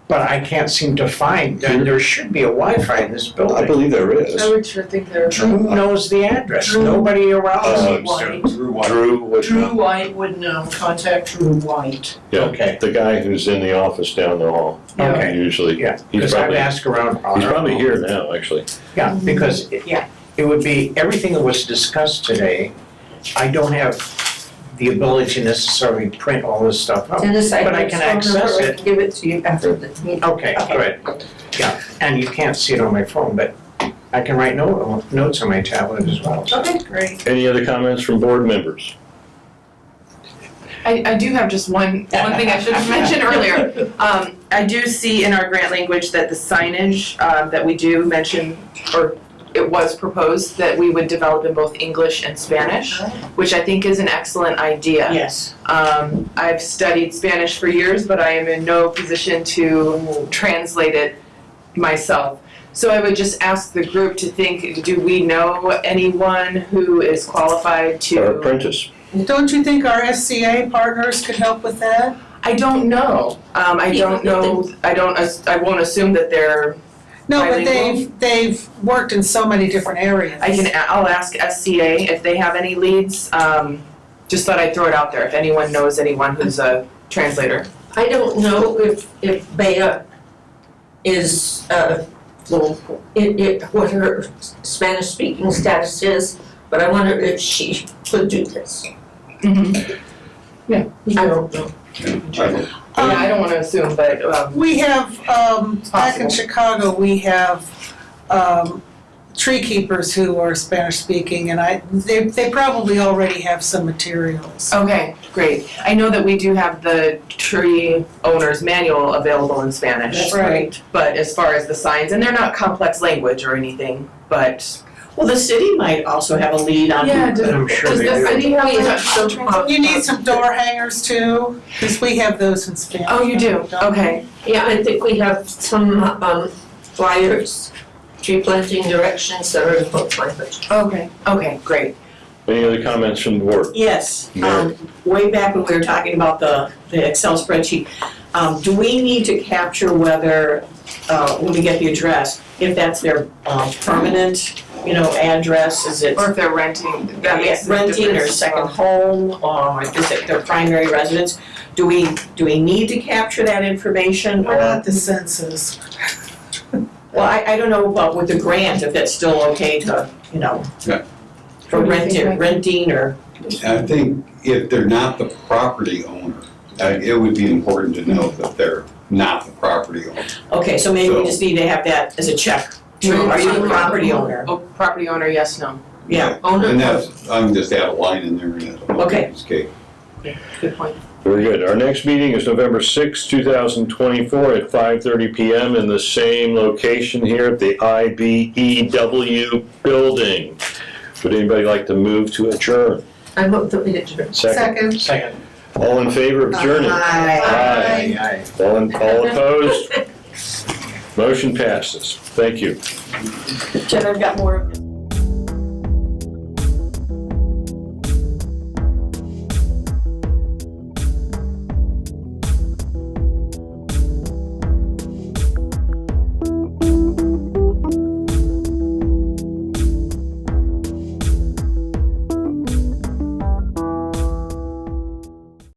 but I can't seem to find, there should be a Wi-Fi in this I building. believe there is. I would sure think there Drew knows the address, Drew. nobody around Uh, seems to. Drew would Drew know. White would know, contact Drew White. Yeah, Okay. the guy who's in the office down the hall. Okay. Usually. Yeah, He's because I've probably, asked around. he's probably here now, actually. Yeah, because it would be, everything that was discussed today, I don't have the ability to necessarily print all this stuff out. Dennis, I But I have can phone access number, I it. can give it to you after the meeting. Okay, good. Yeah, and you can't see it on my phone, but I can write notes on my tablet as well. Okay, great. Any other comments from board members? I do have just one thing I should have mentioned earlier. I do see in our grant language that the signage that we do mention, or it was proposed that we would develop in both English and Spanish, which I think is an excellent idea. Yes. I've studied Spanish for years, but I am in no position to translate it myself. So I would just ask the group to think, do we know anyone who is qualified Our to? apprentice? Don't you think our SCA partners could help with that? I don't know. I don't know, I won't assume that they're, No, but Bilingual? they've worked in so many different areas. I'll ask SCA if they have any leads. Just thought I'd throw it out there, if anyone knows anyone who's a translator. I don't know if Bea is, what her Spanish speaking status is, but I wonder if she could do this. Yeah. I don't know. Yeah, I don't wanna assume, but, We have, back in possible. Chicago, we have, tree keepers who are Spanish speaking, and they probably already have some materials. okay, great. I know that we do have the tree owner's manual available in Spanish. That's right. But as far as the signs, and they're not complex language or anything, but. Well, the city might also have a lead on. Yeah, I'm sure does they the do. city have We a have some, translator? You need some door hangers too, because we have those in Spanish. Oh, you do? don't we? Okay. Yeah, I think we have some flyers, tree planting directions that are in both languages. Okay, great. Any other comments from the board? Yes, Mary. way back when we were talking about the Excel spreadsheet, do we need to capture whether, when we get the address, if that's their permanent, address, is it Or if they're renting, that makes a renting or difference. second home, or is it their primary residence? Do we need to capture that information? We're or- not the census. Well, I don't know about with the grant, if that's still okay to, Yeah. for What do you think, Mike? renting or, I think if they're not the property owner, it would be important to know that they're not the property owner. okay, so maybe we So- just need to have that as a check. True. Are you the property owner? Oh, property owner, yes, no. Yeah, And that's, I can just add a line in there and it'll Okay. escape. Good point. Very good. Our next meeting is November 6, 2024 at 5:30 PM in the same location here at the IBEW building. Would anybody like to move to adjourn? I hope that we adjourn. Second. Second. All in favor of adjourning? Aye. Aye. All opposed? Motion passes. Thank you. Jen, I've got more.